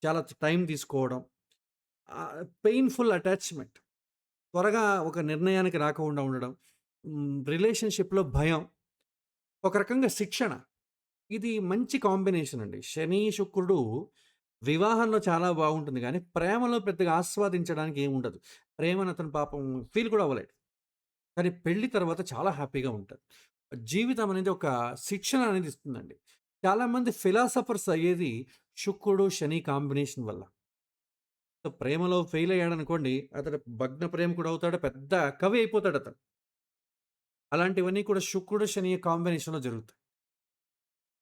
చాలా టైం తీసుకోవడం. Painful attachment. త్వరగా ఒక నిర్ణయానికి రాకుండా ఉండడం. రిలేషన్‌షిప్‌లో భయం. ఒక రకంగా శిక్షణ. ఇది మంచి కాంబినేషన్ అండి. శని, శుక్రుడు వివాహంలో చాలా బాగుంటుంది గానీ, ప్రేమలో పెద్దగా ఆస్వాదించడానికి ఏముండదు. ప్రేమను అతను పాపం ఫీల్ కూడా అవ్వలేడు. కానీ పెళ్లి తర్వాత చాలా హ్యాపీగా ఉంటారు. జీవితం అనేది ఒక శిక్షణ అనేది ఇస్తుందండి. చాలామంది ఫిలాసఫర్స్ అయ్యేది శుక్రుడు, శని కాంబినేషన్ వల్ల. సో, ప్రేమలో ఫెయిల్ అయ్యాడనుకోండి, అతడు భగ్న ప్రేమికుడు అవుతాడు. పెద్ద కవి అయిపోతాడతను. అలాంటివన్నీ కూడా శుక్రుడు, శని కాంబినేషన్‌లో జరుగుతాయి.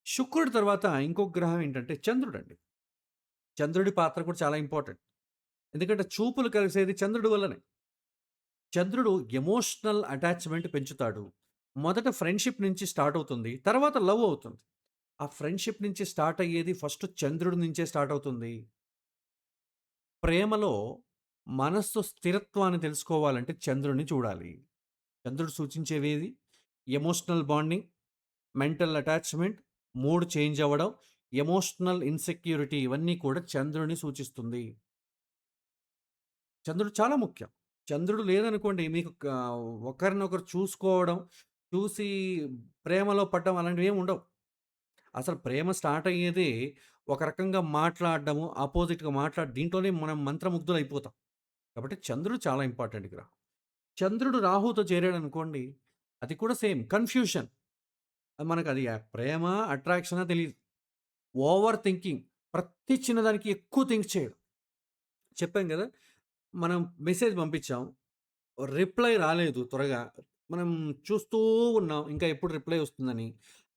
శుక్రుడి తర్వాత ఇంకొక గ్రహం ఏంటంటే చంద్రుడండి. చంద్రుడి పాత్ర కూడా చాలా ఇంపార్టెంట్. ఎందుకంటే చూపులు కలిసేది చంద్రుడి వల్లనే. చంద్రుడు ఎమోషనల్ అటాచ్‌మెంట్ పెంచుతాడు. మొదట ఫ్రెండ్‌షిప్ నుంచి స్టార్ట్ అవుతుంది. తర్వాత లవ్ అవుతుంది. ఆ ఫ్రెండ్‌షిప్ నుంచి స్టార్ట్ అయ్యేది ఫస్ట్ చంద్రుడి నుంచే స్టార్ట్ అవుతుంది. ప్రేమలో మనస్సు స్థిరత్వాన్ని తెలుసుకోవాలంటే చంద్రుడిని చూడాలి. చంద్రుడు సూచించేవేది emotional bonding, mental attachment, mood change అవ్వడం, ఎమోషనల్ ఇన్‌సెక్యూరిటీ ఇవన్నీ కూడా చంద్రుడిని సూచిస్తుంది. చంద్రుడు చాలా ముఖ్యం. చంద్రుడు లేదనుకోండి మీకు ఒకరినొకరు చూసుకోవడం, చూసి ప్రేమలో పడడం అలాంటివేమి ఉండవు. అసలు ప్రేమ స్టార్ట్ అయ్యేదే ఒక రకంగా మాట్లాడడము, అపోజిట్‌గా దీంట్లోనే మనం మంత్రముగ్ధులైపోతాం. కాబట్టి చంద్రుడు చాలా ఇంపార్టెంట్ గ్రహం. చంద్రుడు రాహుతో చేరాడనుకోండి, అది కూడా సేమ్ కన్‌ఫ్యూషన్. మనకది ప్రేమ, అట్రాక్షనా తెలీదు. Over thinking. ప్రతి చిన్నదానికి ఎక్కువ థింక్ చేయడం. చెప్పాం గదా! మనం మెసేజ్ పంపించాం. రిప్లై రాలేదు త్వరగా. మనం చూస్తూ ఉన్నాం. ఇంకా ఎప్పుడు రిప్లై వస్తుందని.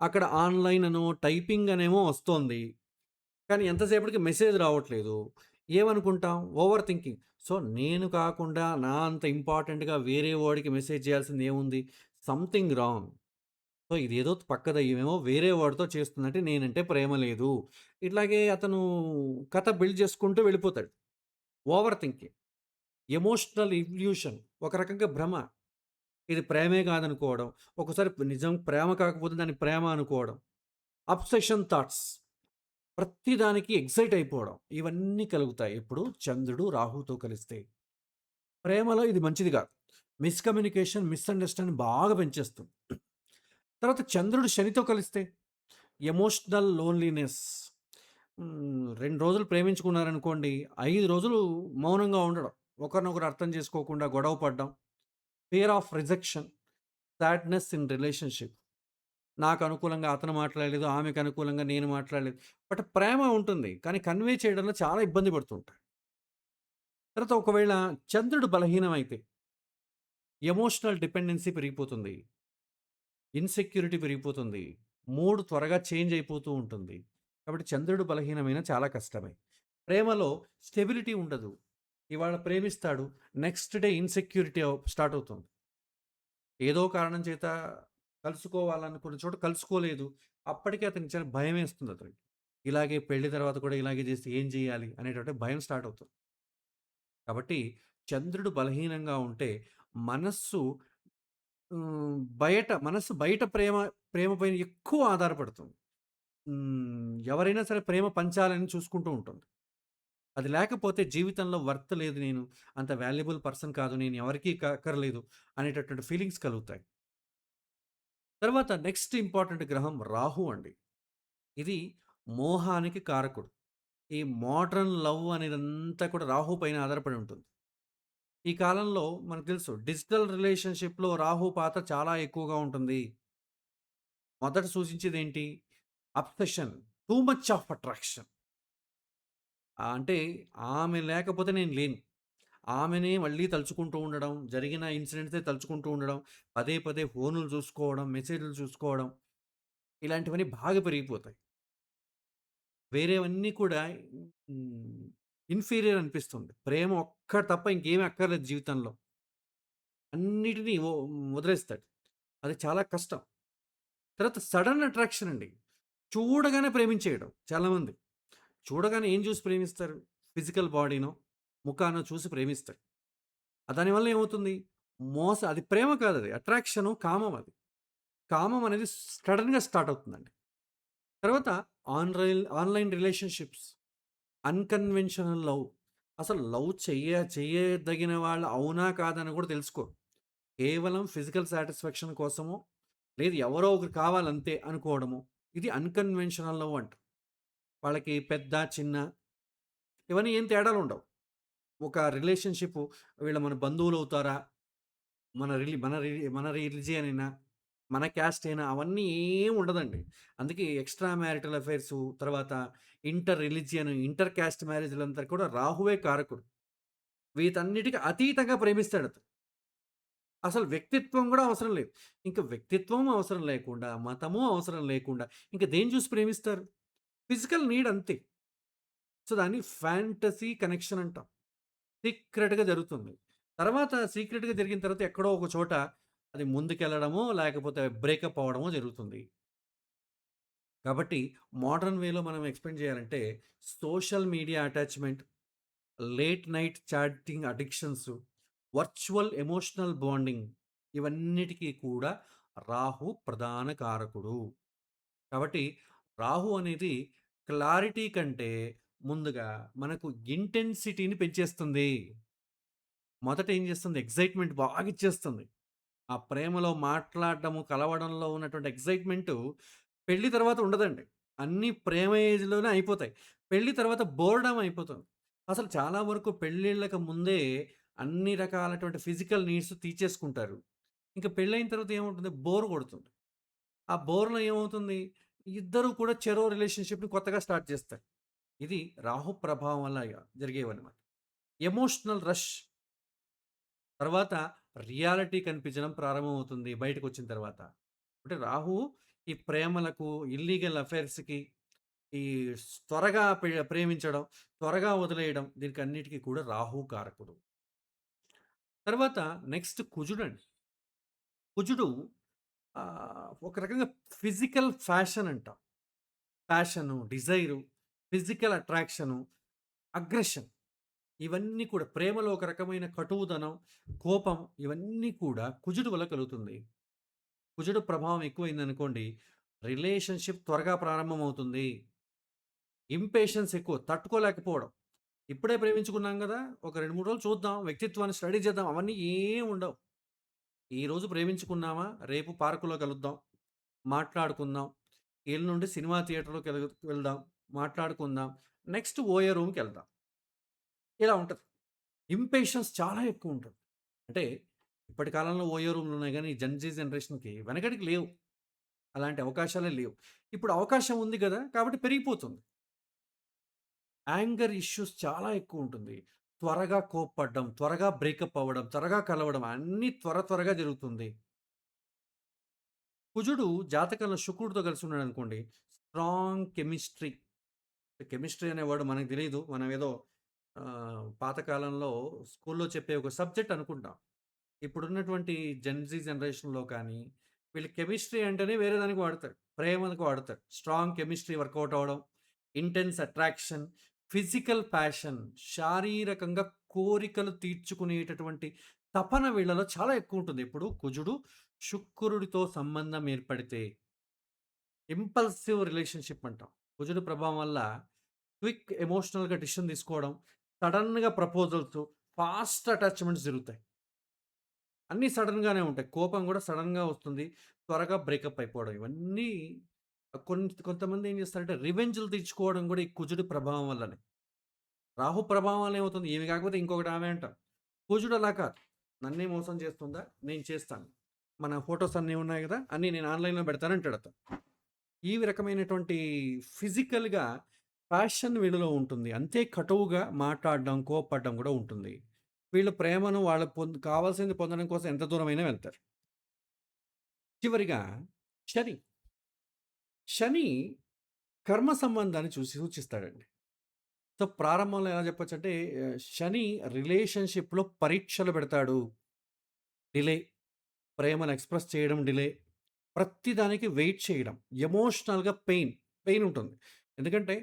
అక్కడ ఆన్‌లైన్ అనో, టైపింగ్ అనేమో వస్తోంది. కానీ ఎంతసేపటికి మెసేజ్ రావట్లేదు. ఏమనుకుంటాం? Over thinking. సో, నేను కాకుండా నా అంత ఇంపార్టెంట్‌గా వేరే వాడికి మెసేజ్ చేయాల్సింది ఏముంది? Something wrong. సో, ఇదేదో పక్క దెయ్యమేమో వేరే వాడితో చేస్తుందంటే నేనంటే ప్రేమ లేదు. ఇట్లాగే అతను కథ బిల్డ్ చేసుకుంటూ వెళ్ళిపోతాడు. Over thinking. ఎమోషనల్ ఇల్యూషన్ ఒక రకంగా భ్రమ. ఇది ప్రేమే కాదనుకోవడం. ఒక్కోసారి నిజం ప్రేమ కాకపోతే దాన్ని ప్రేమ అనుకోవడం. Obsession thoughts. ప్రతి దానికి ఎక్సైట్ అయిపోవడం. ఇవన్నీ కలుగుతాయి. ఎప్పుడు చంద్రుడు రాహుతో కలిస్తే. ప్రేమలో ఇది మంచిది కాదు. మిస్‌కమ్యూనికేషన్, మిస్‌అండర్‌స్టాండింగ్ బాగా పెంచేస్తుంది. తర్వాత చంద్రుడు శనితో కలిస్తే ఎమోషనల్ లోన్‌లీనెస్. 2 రోజులు ప్రేమించుకున్నారనుకోండి, 5 రోజులు మౌనంగా ఉండడం. ఒకరినొకరు అర్థం చేసుకోకుండా గొడవ పడడం. Fear of rejection, sadness in relationship. నాకు అనుకూలంగా అతను మాట్లాడలేదు. ఆమెకు అనుకూలంగా నేను మాట్లాడలేదు. బట్ ప్రేమ ఉంటుంది. కానీ కన్వే చేయడంలో చాలా ఇబ్బంది పడుతుంటారు. తర్వాత ఒకవేళ చంద్రుడు బలహీనమైతే ఎమోషనల్ డిపెండెన్సీ పెరిగిపోతుంది. ఇన్‌సెక్యూరిటీ పెరిగిపోతుంది. మూడ్ త్వరగా చేంజ్ అయిపోతూ ఉంటుంది. కాబట్టి చంద్రుడు బలహీనమైన చాలా కష్టమే. ప్రేమలో స్టెబిలిటీ ఉండదు. ఇవాళ ప్రేమిస్తాడు. నెక్స్ట్ డే ఇన్‌సెక్యూరిటీ స్టార్ట్ అవుతుంది. ఏదో కారణం చేత కలుసుకోవాలనుకున్న చోట కలుసుకోలేదు. అప్పటికే అతనికి చాలా భయమేస్తుంది అతనికి. ఇలాగే పెళ్లి తర్వాత కూడా ఇలాగే చేస్తే ఏం చేయాలి అనేటువంటి భయం స్టార్ట్ అవుతుంది. కాబట్టి చంద్రుడు బలహీనంగా ఉంటే మనస్సు మనస్సు బయట ప్రేమ పైన ఎక్కువ ఆధారపడుతుంది. ఎవరైనా సరే ప్రేమ పంచాలని చూసుకుంటూ ఉంటుంది. అది లేకపోతే జీవితంలో వర్త్ లేదు నేను. అంత వాల్యుబుల్ పర్సన్ కాదు. నేను ఎవరికీ అక్కర్లేదు అనేటటువంటి ఫీలింగ్స్ కలుగుతాయి. తర్వాత నెక్స్ట్ ఇంపార్టెంట్ గ్రహం రాహు అండి. ఇది మోహానికి కారకుడు. ఈ మోడ్రన్ లవ్ అనేదంతా కూడా రాహు పైన ఆధారపడి ఉంటుంది. ఈ కాలంలో మనకు తెలుసు డిజిటల్ రిలేషన్‌షిప్‌లో రాహు పాత్ర చాలా ఎక్కువగా ఉంటుంది. మొదట సూచించేదేంటి? Obsession. Too much of attraction. అంటే ఆమె లేకపోతే నేను లేను. ఆమెనే మళ్ళీ తలుచుకుంటూ ఉండడం, జరిగిన ఇన్సిడెంట్సే తలుచుకుంటూ ఉండడం, పదే పదే ఫోనులు చూసుకోవడం, మెసేజ్‌లు చూసుకోవడం, ఇలాంటివన్నీ బాగా పెరిగిపోతాయి. వేరేవన్నీ కూడా ఇన్ఫీరియర్ అనిపిస్తుంది. ప్రేమ ఒక్కటి తప్ప ఇంకేమి అక్కర్లేదు జీవితంలో. అన్నిటిని వదిలేస్తాడు. అది చాలా కష్టం. తర్వాత సడెన్ అట్రాక్షన్ అండి. చూడగానే ప్రేమించేయడం చాలామంది. చూడగానే ఏం చూసి ప్రేమిస్తారు? ఫిజికల్ బాడీనో, ముఖానో చూసి ప్రేమిస్తారు. దానివల్ల ఏమవుతుంది? అది ప్రేమ కాదది. అట్రాక్షను, కామం అది. కామం అనేది సడెన్‌గా స్టార్ట్ అవుతుందండి. తర్వాత ఆన్‌లైన్ రిలేషన్‌షిప్స్, అన్‌కన్వెన్షనల్ లవ్. అసలు లవ్ చెయ్యదగిన వాళ్ళు అవునా? కాదా? అని కూడా తెలుసుకోరు. కేవలం ఫిజికల్ సాటిస్ఫాక్షన్ కోసమో, లేదు ఎవరో ఒకరు కావాలంతే అనుకోవడము. ఇది అన్‌కన్వెన్షనల్ లవ్ అంటారు. వాళ్ళకి పెద్ద, చిన్న ఇవన్నీ ఏం తేడాలుండవు. ఒక రిలేషన్‌షిప్ వీళ్ళు మన బంధువులవుతారా? మన రిలిజియనేనా? మన క్యాస్టేనా? అవన్నీ ఏం ఉండదండి. అందుకే ఎక్స్‌ట్రా మ్యారిటల్ అఫైర్సు, తర్వాత ఇంటర్ రిలిజియన్, ఇంటర్ క్యాస్ట్ మ్యారేజ్‌లంతా కూడా రాహువే కారకుడు. వీటన్నిటికి అతీతంగా ప్రేమిస్తాడతను. అసలు వ్యక్తిత్వం గూడా అవసరం లేదు. ఇంక వ్యక్తిత్వం అవసరం లేకుండా, మతము అవసరం లేకుండా, ఇంక దేన్ని చూసి ప్రేమిస్తారు? ఫిజికల్ నీడ్ అంతే. సో, దాన్ని ఫ్యాంటసీ కనెక్షన్ అంటాం. సీక్రెట్‌గా జరుగుతుంది. తర్వాత సీక్రెట్‌గా జరిగిన తర్వాత ఎక్కడో ఒక చోట అది ముందుకెళ్ళడమో, లేకపోతే బ్రేకప్ అవ్వడమో జరుగుతుంది. కాబట్టి మోడర్న్ వేలో మనం ఎక్స్‌ప్లెయిన్ చేయాలంటే social media attachment, late night chatting addictions, virtual emotional bonding ఇవన్నిటికి కూడా రాహు ప్రధాన కారకుడు. కాబట్టి రాహు అనేది క్లారిటీ కంటే ముందుగా మనకు ఇంటెన్సిటీని పెంచేస్తుంది. మొదట ఏం చేస్తుంది? ఎక్సైట్‌మెంట్ బాగా ఇచ్చేస్తుంది. ఆ ప్రేమలో మాట్లాడడము, కలవడంలో ఉన్నటువంటి ఎక్సైట్‌మెంటు పెళ్లి తర్వాత ఉండదండి. అన్నీ ప్రేమ ఏజ్‌లోనే అయిపోతాయి. పెళ్లి తర్వాత బోర్‌డమ్ అయిపోతుంది. అసలు చాలా వరకు పెళ్ళిళ్ళకి ముందే అన్ని రకాలటువంటి ఫిజికల్ నీడ్స్ తీర్చేసుకుంటారు. ఇంక పెళ్లయిన తర్వాత ఏముంటుంది? బోర్ కొడుతుంది. ఆ బోర్‌లో ఏమవుతుంది? ఇద్దరు కూడా చెరో రిలేషన్‌షిప్‌ని కొత్తగా స్టార్ట్ చేస్తారు. ఇది రాహు ప్రభావం వల్ల జరిగేవన్నమాట. ఎమోషనల్ రష్ తర్వాత రియాలిటీ కనిపించడం ప్రారంభమవుతుంది బయటకొచ్చిన తర్వాత. అంటే రాహువు ఈ ప్రేమలకు, ఇల్లీగల్ అఫైర్స్‌కి, ఈ త్వరగా ప్రేమించడం, త్వరగా వదిలేయడం దీనికన్నిటికి కూడా రాహువు కారకుడు. తర్వాత నెక్స్ట్ కుజుడండి. కుజుడు ఒక రకంగా ఫిజికల్ ఫ్యాషన్ అంటాం. Passion, Dzire, physical attraction, aggression ఇవన్నీ కూడా ప్రేమలో ఒక రకమైన కటువుదనం, కోపం ఇవన్నీ కూడా కుజుడు వల్ల కలుగుతుంది. కుజుడు ప్రభావం ఎక్కువైందనుకోండి, రిలేషన్‌షిప్ త్వరగా ప్రారంభమవుతుంది. ఇంపేషెన్స్ ఎక్కువ. తట్టుకోలేకపోవడం. ఇప్పుడే ప్రేమించుకున్నాం గదా! ఒక 2, 3 రోజులు చూద్దాం. వ్యక్తిత్వాన్ని స్టడీ చేద్దాం. అవన్నీ ఏం ఉండవు. ఈరోజు ప్రేమించుకున్నామా, రేపు పార్కులో కలుద్దాం. మాట్లాడుకుందాం. ఎల్లుండి సినిమా థియేటర్‌లోకి వెళ్దాం. మాట్లాడుకుందాం. నెక్స్ట్ ఓయే రూమ్‌కెళ్దాం. ఇలా ఉంటది. ఇంపేషెన్స్ చాలా ఎక్కువుంటది. అంటే ఇప్పటి కాలంలో ఓయో రూమ్‌లున్నాయి గానీ, జెన్‌జీ జనరేషన్‌కి వెనకటికి లేవు. అలాంటి అవకాశాలే లేవు. ఇప్పుడు అవకాశం ఉంది గదా! కాబట్టి పెరిగిపోతుంది. యాంగర్ ఇష్యూస్ చాలా ఎక్కువుంటుంది. త్వరగా కోప్పడడం, త్వరగా బ్రేకప్ అవ్వడం, త్వరగా కలవడం అన్నీ త్వరగా జరుగుతుంది. కుజుడు జాతకంలో శుక్రుడితో కలిసి ఉన్నాడనుకోండి, స్ట్రాంగ్ కెమిస్ట్రీ. కెమిస్ట్రీ అనే వర్డ్ మనకు తెలీదు. మనం ఏదో పాతకాలంలో స్కూల్‌లో చెప్పే ఒక సబ్జెక్ట్ అనుకుంటాం. ఇప్పుడున్నటువంటి జెన్‌జీ జనరేషన్‌లో కానీ, వీళ్ళు కెమిస్ట్రీ అంటేనే వేరే దానికి వాడతారు. ప్రేమకి వాడతారు. స్ట్రాంగ్ కెమిస్ట్రీ వర్కౌట్ అవ్వడం, ఇంటెన్స్ అట్రాక్షన్, ఫిజికల్ ప్యాషన్ శారీరకంగా కోరికలు తీర్చుకునేటటువంటి తపన వీళ్ళలో చాలా ఎక్కువుంటుంది. ఇప్పుడు కుజుడు, శుక్రుడితో సంబంధం ఏర్పడితే ఇంపల్సివ్ రిలేషన్‌షిప్ అంటాం. కుజుడు ప్రభావం వల్ల క్విక్ ఎమోషనల్‌గా డెసిషన్ తీసుకోవడం, సడెన్‌గా ప్రపోజల్స్, ఫాస్ట్ అటాచ్‌మెంట్స్ జరుగుతాయి. అన్నీ సడెన్‌గానే ఉంటాయి. కోపం గూడా సడెన్‌గా వస్తుంది. త్వరగా బ్రేకప్ అయిపోవడం. ఇవన్నీ కొంతమంది ఏం చేస్తారంటే రివెంజ్‌లు తీర్చుకోవడం గూడా ఈ కుజుడి ప్రభావం వల్లనే. రాహు ప్రభావం వల్ల ఏమవుతుంది? ఈమె కాకపోతే ఇంకొకటి ఆమె అంటాం. కుజుడు అలా కాదు. నన్నే మోసం చేస్తుందా? నేను చేస్తాను. మన ఫోటోస్ అన్నీ ఉన్నాయి గదా! అన్నీ నేను ఆన్‌లైన్‌లో పెడతాను అంటాడతను. ఈ రకమైనటువంటి ఫిజికల్‌గా ప్యాషన్ వీళ్ళలో ఉంటుంది. అంతే కటువుగా మాట్లాడడం, కోప్పడడం గూడా ఉంటుంది. వీళ్ళు ప్రేమను వాళ్ళ కావాల్సింది పొందడం కోసం ఎంత దూరమైనా వెళ్తారు. చివరిగా శని. శని కర్మ సంబంధాన్ని సూచిస్తాడండి. సో, ప్రారంభంలో ఎలా చెప్పొచ్చంటే శని రిలేషన్‌షిప్‌లో పరీక్షలు పెడతాడు. డిలే. ప్రేమను ఎక్స్‌ప్రెస్ చేయడం డిలే. ప్రతి దానికి వెయిట్ చేయడం. ఎమోషనల్‌గా పెయిన్ ఉంటుంది. ఎందుకంటే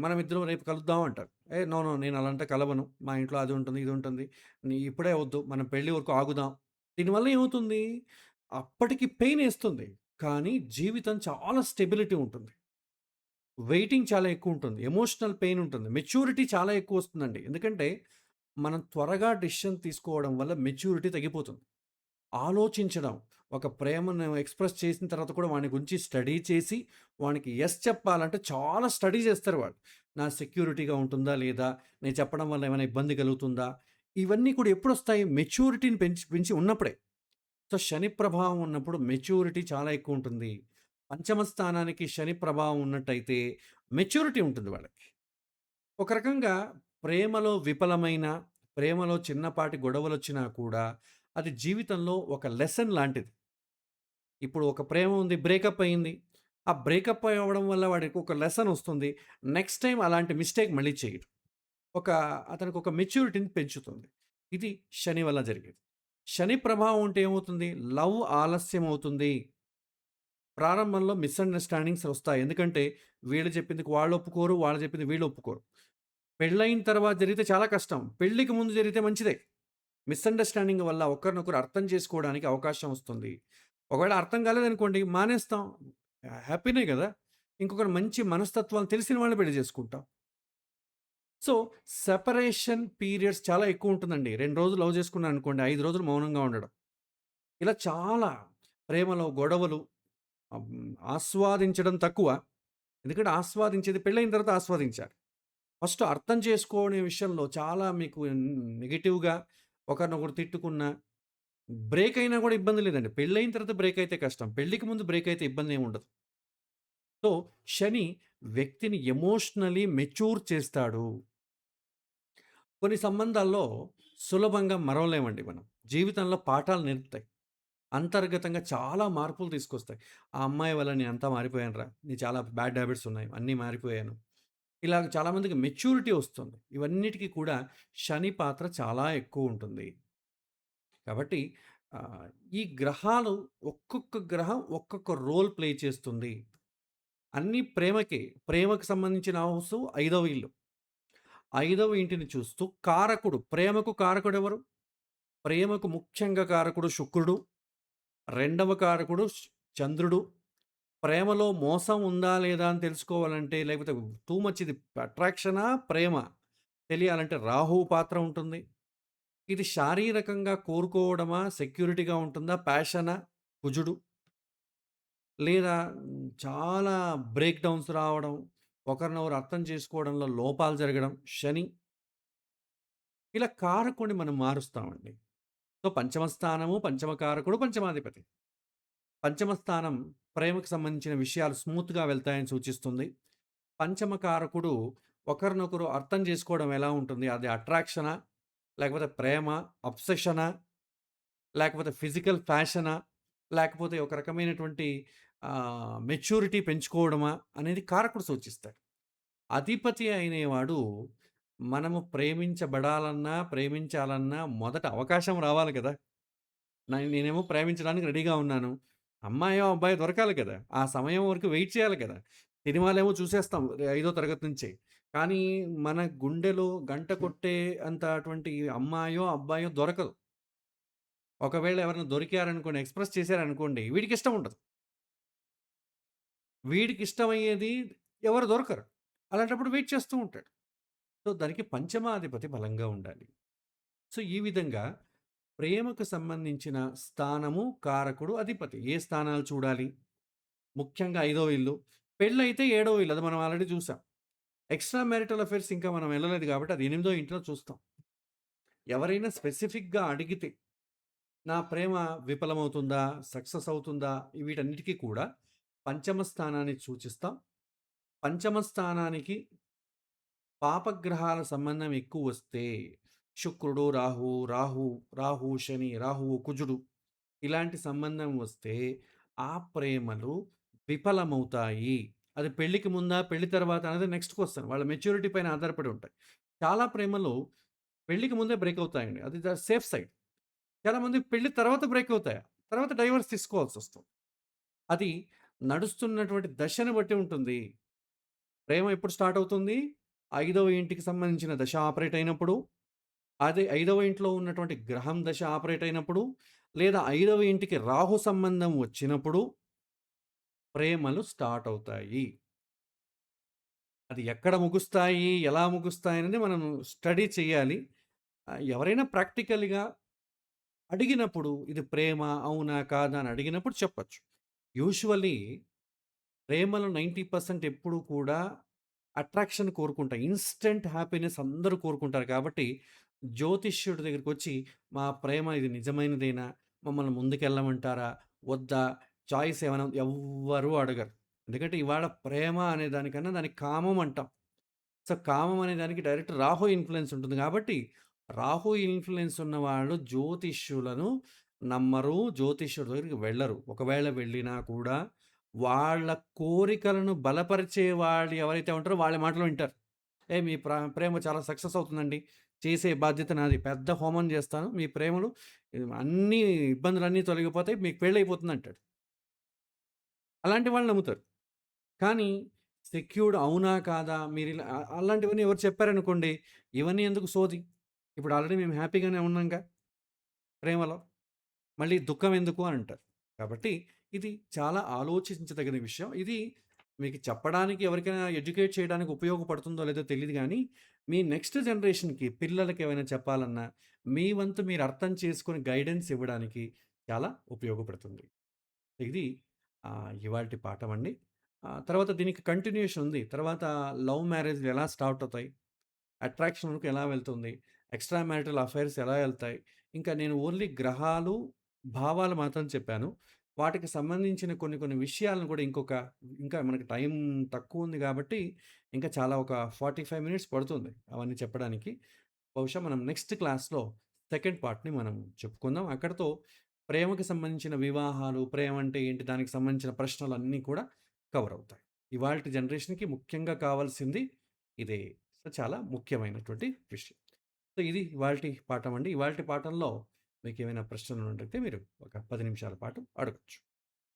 మనమిద్దరం రేపు కలుద్దాం అంటారు. నో, నో నేను అలాంటే కలవను. మా ఇంట్లో అది ఉంటుంది, ఇది ఉంటుంది. ఇప్పుడే వద్దు. మనం పెళ్లి వరకు ఆగుదాం. దీనివల్ల ఏమవుతుంది? అప్పటికి పెయినేస్తుంది. కానీ జీవితం చాలా స్టెబిలిటీ ఉంటుంది. వెయిటింగ్ చాలా ఎక్కువుంటుంది. ఎమోషనల్ పెయిన్ ఉంటుంది. మెచ్యూరిటీ చాలా ఎక్కువొస్తుందండి. ఎందుకంటే మనం త్వరగా డెసిషన్ తీసుకోవడం వల్ల మెచ్యూరిటీ తగ్గిపోతుంది. ఆలోచించడం. ఒక ప్రేమను ఎక్స్‌ప్రెస్ చేసిన తర్వాత కూడా వాని గురించి స్టడీ చేసి, వానికి యెస్ చెప్పాలంటే చాలా స్టడీ చేస్తారు వాళ్ళు. నా సెక్యూరిటీగా ఉంటుందా? లేదా? నేను చెప్పడం వల్ల ఏమైనా ఇబ్బంది కలుగుతుందా? ఇవన్నీ కూడా ఎప్పుడొస్తాయి? మెచ్యూరిటీని పెంచి పెంచి ఉన్నప్పుడే. సో, శని ప్రభావం ఉన్నప్పుడు మెచ్యూరిటీ చాలా ఎక్కువుంటుంది. పంచమ స్థానానికి శని ప్రభావం ఉన్నట్టయితే మెచ్యూరిటీ ఉంటుంది వాళ్ళకి. ఒక రకంగా ప్రేమలో విఫలమైన, ప్రేమలో చిన్నపాటి గొడవలొచ్చినా కూడా అది జీవితంలో ఒక లెసన్ లాంటిది. ఇప్పుడు ఒక ప్రేమ ఉంది, బ్రేకప్ అయింది. ఆ బ్రేకప్ అవ్వడం వల్ల వాడికి ఒక లెసన్ ఒస్తుంది. నెక్స్ట్ టైమ్ అలాంటి మిస్టేక్ మళ్ళీ చేయడు. ఒక అతనికి ఒక మెచ్యూరిటీని పెంచుతుంది. ఇది శని వల్ల జరిగేది. శని ప్రభావం ఉంటే ఏమవుతుంది? లవ్ ఆలస్యం అవుతుంది. ప్రారంభంలో మిస్‌అండర్‌స్టాండింగ్స్ ఒస్తాయి. ఎందుకంటే వీళ్ళు చెప్పింది వాళ్ళు ఒప్పుకోరు, వాళ్ళు చెప్పింది వీళ్ళు ఒప్పుకోరు. పెళ్లయిన తర్వాత జరిగితే చాలా కష్టం. పెళ్ళికి ముందు జరిగితే మంచిదే. మిస్‌అండర్‌స్టాండింగ్ వల్ల ఒకరినొకరు అర్థం చేసుకోవడానికి అవకాశం వస్తుంది. ఒకవేళ అర్థం కాలేదనుకోండి మానేస్తాం. హ్యాపీనే గదా! ఇంకొకరు మంచి మనస్తత్వాలు తెలిసిన వాళ్ళని పెళ్లి చేసుకుంటాం. సో, సెపరేషన్ పీరియడ్స్ చాలా ఎక్కువుంటుందండి. 2 రోజులు లవ్ చేసుకున్నారనుకోండి, 5 రోజులు మౌనంగా ఉండడం. ఇలా చాలా ప్రేమలో గొడవలు ఆస్వాదించడం తక్కువ. ఎందుకంటే ఆస్వాదించేది పెళ్లయిన తర్వాత ఆస్వాదించాలి. ఫస్ట్ అర్థం చేసుకోనే విషయంలో చాలా మీకు నెగెటివ్‌గా ఒకరినొకరు తిట్టుకున్న, బ్రేక్ అయినా గూడా ఇబ్బంది లేదండి. పెళ్లయిన తర్వాత బ్రేక్ అయితే కష్టం. పెళ్ళికి ముందు బ్రేక్ అయితే ఇబ్బందేముండదు. సో, శని వ్యక్తిని ఎమోషనల్లీ మెచ్యూర్ చేస్తాడు. కొన్ని సంబంధాల్లో సులభంగా మరవలేమండి మనం. జీవితంలో పాఠాలు నేర్పుతాయి. అంతర్గతంగా చాలా మార్పులు తీసుకొస్తాయి. ఆ అమ్మాయి వల్ల నేనంతా మారిపోయానురా! నీ చాలా బ్యాడ్ హ్యాబిట్స్ ఉన్నాయి. అన్నీ మారిపోయాను. ఇలాగ చాలామందికి మెచ్యూరిటీ వస్తుంది. ఇవన్నిటికి కూడా శని పాత్ర చాలా ఎక్కువుంటుంది. కాబట్టి ఆహ్, ఈ గ్రహాలు ఒక్కొక్క గ్రహం ఒక్కొక్క రోల్ ప్లే చేస్తుంది. అన్నీ ప్రేమకే. ప్రేమకు సంబంధించిన హౌసు ఐదవ ఇల్లు. ఐదవ ఇంటిని చూస్తూ కారకుడు, ప్రేమకు కారకుడెవరు? ప్రేమకు ముఖ్యంగా కారకుడు శుక్రుడు. రెండవ కారకుడు చంద్రుడు. ప్రేమలో మోసం ఉందా? లేదా? అని తెలుసుకోవాలంటే లేకపోతే టూ మచ్ ఇది అట్రాక్షనా? ప్రేమ తెలియాలంటే రాహువు పాత్ర ఉంటుంది. ఇది శారీరకంగా కోరుకోవడమా? సెక్యూరిటీగా ఉంటుందా? ప్యాషనా? కుజుడు. లేదా చాలా బ్రేక్ డౌన్స్ రావడం, ఒకరినొకరు అర్థం చేసుకోవడంలో లోపాలు జరగడం శని. ఇలా కారకుడిని మనం మారుస్తామండి. సో, పంచమ స్థానము, పంచమ కారకుడు, పంచమాధిపతి. పంచమ స్థానం ప్రేమకు సంబంధించిన విషయాలు స్మూత్‌గా వెళ్తాయని సూచిస్తుంది. పంచమ కారకుడు ఒకరినొకరు అర్థం చేసుకోవడం ఎలా ఉంటుంది? అది అట్రాక్షనా? లేకపోతే ప్రేమ, అబ్సెషనా? లేకపోతే ఫిజికల్ ఫ్యాషనా? లేకపోతే ఒక రకమైనటువంటి మెచ్యూరిటీ పెంచుకోవడమా? అనేది కారకుడు సూచిస్తాడు. అధిపతి అనేవాడు మనము ప్రేమించబడాలన్నా, ప్రేమించాలన్నా మొదట అవకాశం రావాలి కదా! నేనేమో ప్రేమించడానికి రెడీగా ఉన్నాను. అమ్మాయో, అబ్బాయో దొరకాలి కదా! ఆ సమయం వరకు వెయిట్ చేయాలి కదా! సినిమాలేమో చూసేస్తాం ఐదో తరగతి నుంచే. కానీ మన గుండెలో గంట కొట్టే అంత అటువంటి అమ్మాయో, అబ్బాయో దొరకదు. ఒకవేళ ఎవరైనా దొరికారనుకోండి, ఎక్స్‌ప్రెస్ చేశారనుకోండి, వీడికిష్టం ఉండదు. వీడికిష్టమయ్యేది ఎవరు దొరకరు. అలాంటప్పుడు వెయిట్ చేస్తూ ఉంటాడు. సో, దానికి పంచమాధిపతి బలంగా ఉండాలి. సో, ఈ విధంగా ప్రేమకు సంబంధించిన స్థానము, కారకుడు, అధిపతి. ఏ స్థానాలు చూడాలి? ముఖ్యంగా ఐదవ ఇల్లు. పెళ్లయితే ఏడవ ఇల్లు. అది మనం ఆల్రెడీ చూసాం. ఎక్స్‌ట్రా మ్యారిటల్ అఫైర్స్ ఇంకా మనం వెళ్ళలేదు కాబట్టి అది ఎనిమిదో ఇంట్లో చూస్తాం. ఎవరైనా స్పెసిఫిక్‌గా అడిగితే, నా ప్రేమ విఫలమవుతుందా? సక్సెస్ అవుతుందా? వీటన్నిటికి కూడా పంచమ స్థానాన్ని సూచిస్తాం. పంచమ స్థానానికి పాపగ్రహాల సంబంధం ఎక్కువొస్తే శుక్రుడు, రాహువు, శని, రాహువు, కుజుడు ఇలాంటి సంబంధం వస్తే ఆ ప్రేమలు విఫలమవుతాయి. అది పెళ్ళికి ముందా? పెళ్లి తర్వాత? అనేది నెక్స్ట్ క్వెషన్. వాళ్ళ మెచ్యూరిటీ పైన ఆధారపడి ఉంటాయి. చాలా ప్రేమలు పెళ్ళికి ముందే బ్రేక్ అవుతాయండి. అది సేఫ్ సైడ్. చాలామంది పెళ్లి తర్వాత బ్రేక్ అవుతాయి. తర్వాత డైవోర్స్ తీసుకోవాల్సొస్తుంది. అది నడుస్తున్నటువంటి దశను బట్టి ఉంటుంది. ప్రేమ ఎప్పుడు స్టార్ట్ అవుతుంది? ఐదవ ఇంటికి సంబంధించిన దశ ఆపరేట్ అయినప్పుడు, అదే ఐదవ ఇంట్లో ఉన్నటువంటి గ్రహం దశ ఆపరేట్ అయినప్పుడు, లేదా ఐదవ ఇంటికి రాహు సంబంధం వచ్చినప్పుడు ప్రేమలు స్టార్ట్ అవుతాయి. అది ఎక్కడ ముగుస్తాయి? ఎలా ముగుస్తాయనేది మనం స్టడీ చేయాలి. ఎవరైనా ప్రాక్టికల్‌గా అడిగినప్పుడు ఇది ప్రేమ, అవునా? కాదా? అని అడిగినప్పుడు చెప్పొచ్చు. యూజువల్లీ ప్రేమలో 90% ఎప్పుడూ కూడా అట్రాక్షన్ కోరుకుంటాయి. ఇన్‌స్టంట్ హ్యాపీనెస్ అందరూ కోరుకుంటారు కాబట్టి, జ్యోతిష్యుడి దగ్గరికొచ్చి, "మా ప్రేమ ఇది నిజమైనదేనా? మమ్మల్ని ముందుకెళ్ళమంటారా? వద్దా? చాయిస్ ఏమైనా ఎవ్వరూ అడగరు. ఎందుకంటే ఇవాళ ప్రేమ అనే దానికన్నా దాన్ని కామం అంటాం. సో, కామం అనే దానికి డైరెక్ట్ రాహు ఇన్‌ఫ్లూయెన్స్ ఉంటుంది గాబట్టి, రాహు ఇన్‌ఫ్లూయెన్స్ ఉన్నవాళ్ళు జ్యోతిష్యులను నమ్మరు. జ్యోతిష్యుడి దగ్గరికి వెళ్లరు. ఒకవేళ వెళ్ళినా కూడా వాళ్ళ కోరికలను బలపరిచే వాళ్ళు ఎవరైతే ఉంటారో వాళ్ళ మాటలు వింటారు. మీ ప్రేమ చాలా సక్సెస్ అవుతుందండి. చేసే బాధ్యత నాది. పెద్ద హోమం జేస్తాను. మీ ప్రేమలు అన్నీ ఇబ్బందులన్నీ తొలగిపోతాయి. మీకు పెళ్లయిపోతుందంటాడు. అలాంటి వాళ్ళు నమ్ముతారు. కానీ సెక్యూర్డ్ అవునా? కాదా? మీరిలా అలాంటివన్నీ ఎవరు చెప్పారనుకోండి, ఇవన్నీ ఎందుకు సోది. ఇప్పుడు ఆల్రెడీ మేము హ్యాపీగానే ఉన్నాంగా ప్రేమలో. మళ్ళీ దుఃఖం ఎందుకు అని అంటారు. కాబట్టి ఇది చాలా ఆలోచించదగిన విషయం. ఇది మీకు చెప్పడానికి ఎవరికైనా ఎడ్యుకేట్ చేయడానికి ఉపయోగపడుతుందో లేదో తెలీదు గానీ, మీ నెక్స్ట్ జనరేషన్‌కి పిల్లలకి ఏమైనా చెప్పాలన్నా, మీ వంతు మీరు అర్థం చేసుకొని గైడెన్స్ ఇవ్వడానికి చాలా ఉపయోగపడుతుంది. ఇది ఇవాల్టి పాఠమండి. తర్వాత దీనికి కంటిన్యూయేషన్ ఉంది. తర్వాత లవ్ మ్యారేజ్‌లు ఎలా స్టార్ట్ అవుతాయి? అట్రాక్షన్ వరకు ఎలా వెళ్తుంది? ఎక్స్‌ట్రా మ్యారిటల్ అఫైర్స్ ఎలా ఎళ్తాయి? ఇంకా నేను ఓన్లీ గ్రహాలు, భావాలు మాత్రం చెప్పాను. వాటికి సంబంధించిన కొన్ని కొన్ని విషయాలను కూడా ఇంకా మనకి టైం తక్కువుంది గాబట్టి, ఇంకా చాలా ఒక 45 మినిట్స్ పడుతుంది అవన్నీ చెప్పడానికి. బహుశా మనం నెక్స్ట్ క్లాస్‌లో సెకండ్ పార్ట్‌ని మనం చెప్పుకుందాం. అక్కడితో ప్రేమకి సంబంధించిన వివాహాలు, ప్రేమ అంటే ఏంటి? దానికి సంబంధించిన ప్రశ్నలన్నీ కూడా కవర్ అవుతాయి. ఇవాల్టి జనరేషన్‌కి ముఖ్యంగా కావాల్సింది ఇదే. సో, చాలా ముఖ్యమైనటువంటి విషయం. సో, ఇది ఇవాల్టి పాఠం అండి. ఇవాల్టి పాఠంలో మీకేమైనా ప్రశ్నలున్నట్టయితే మీరు ఒక 10 నిమిషాల పాటు అడగొచ్చు.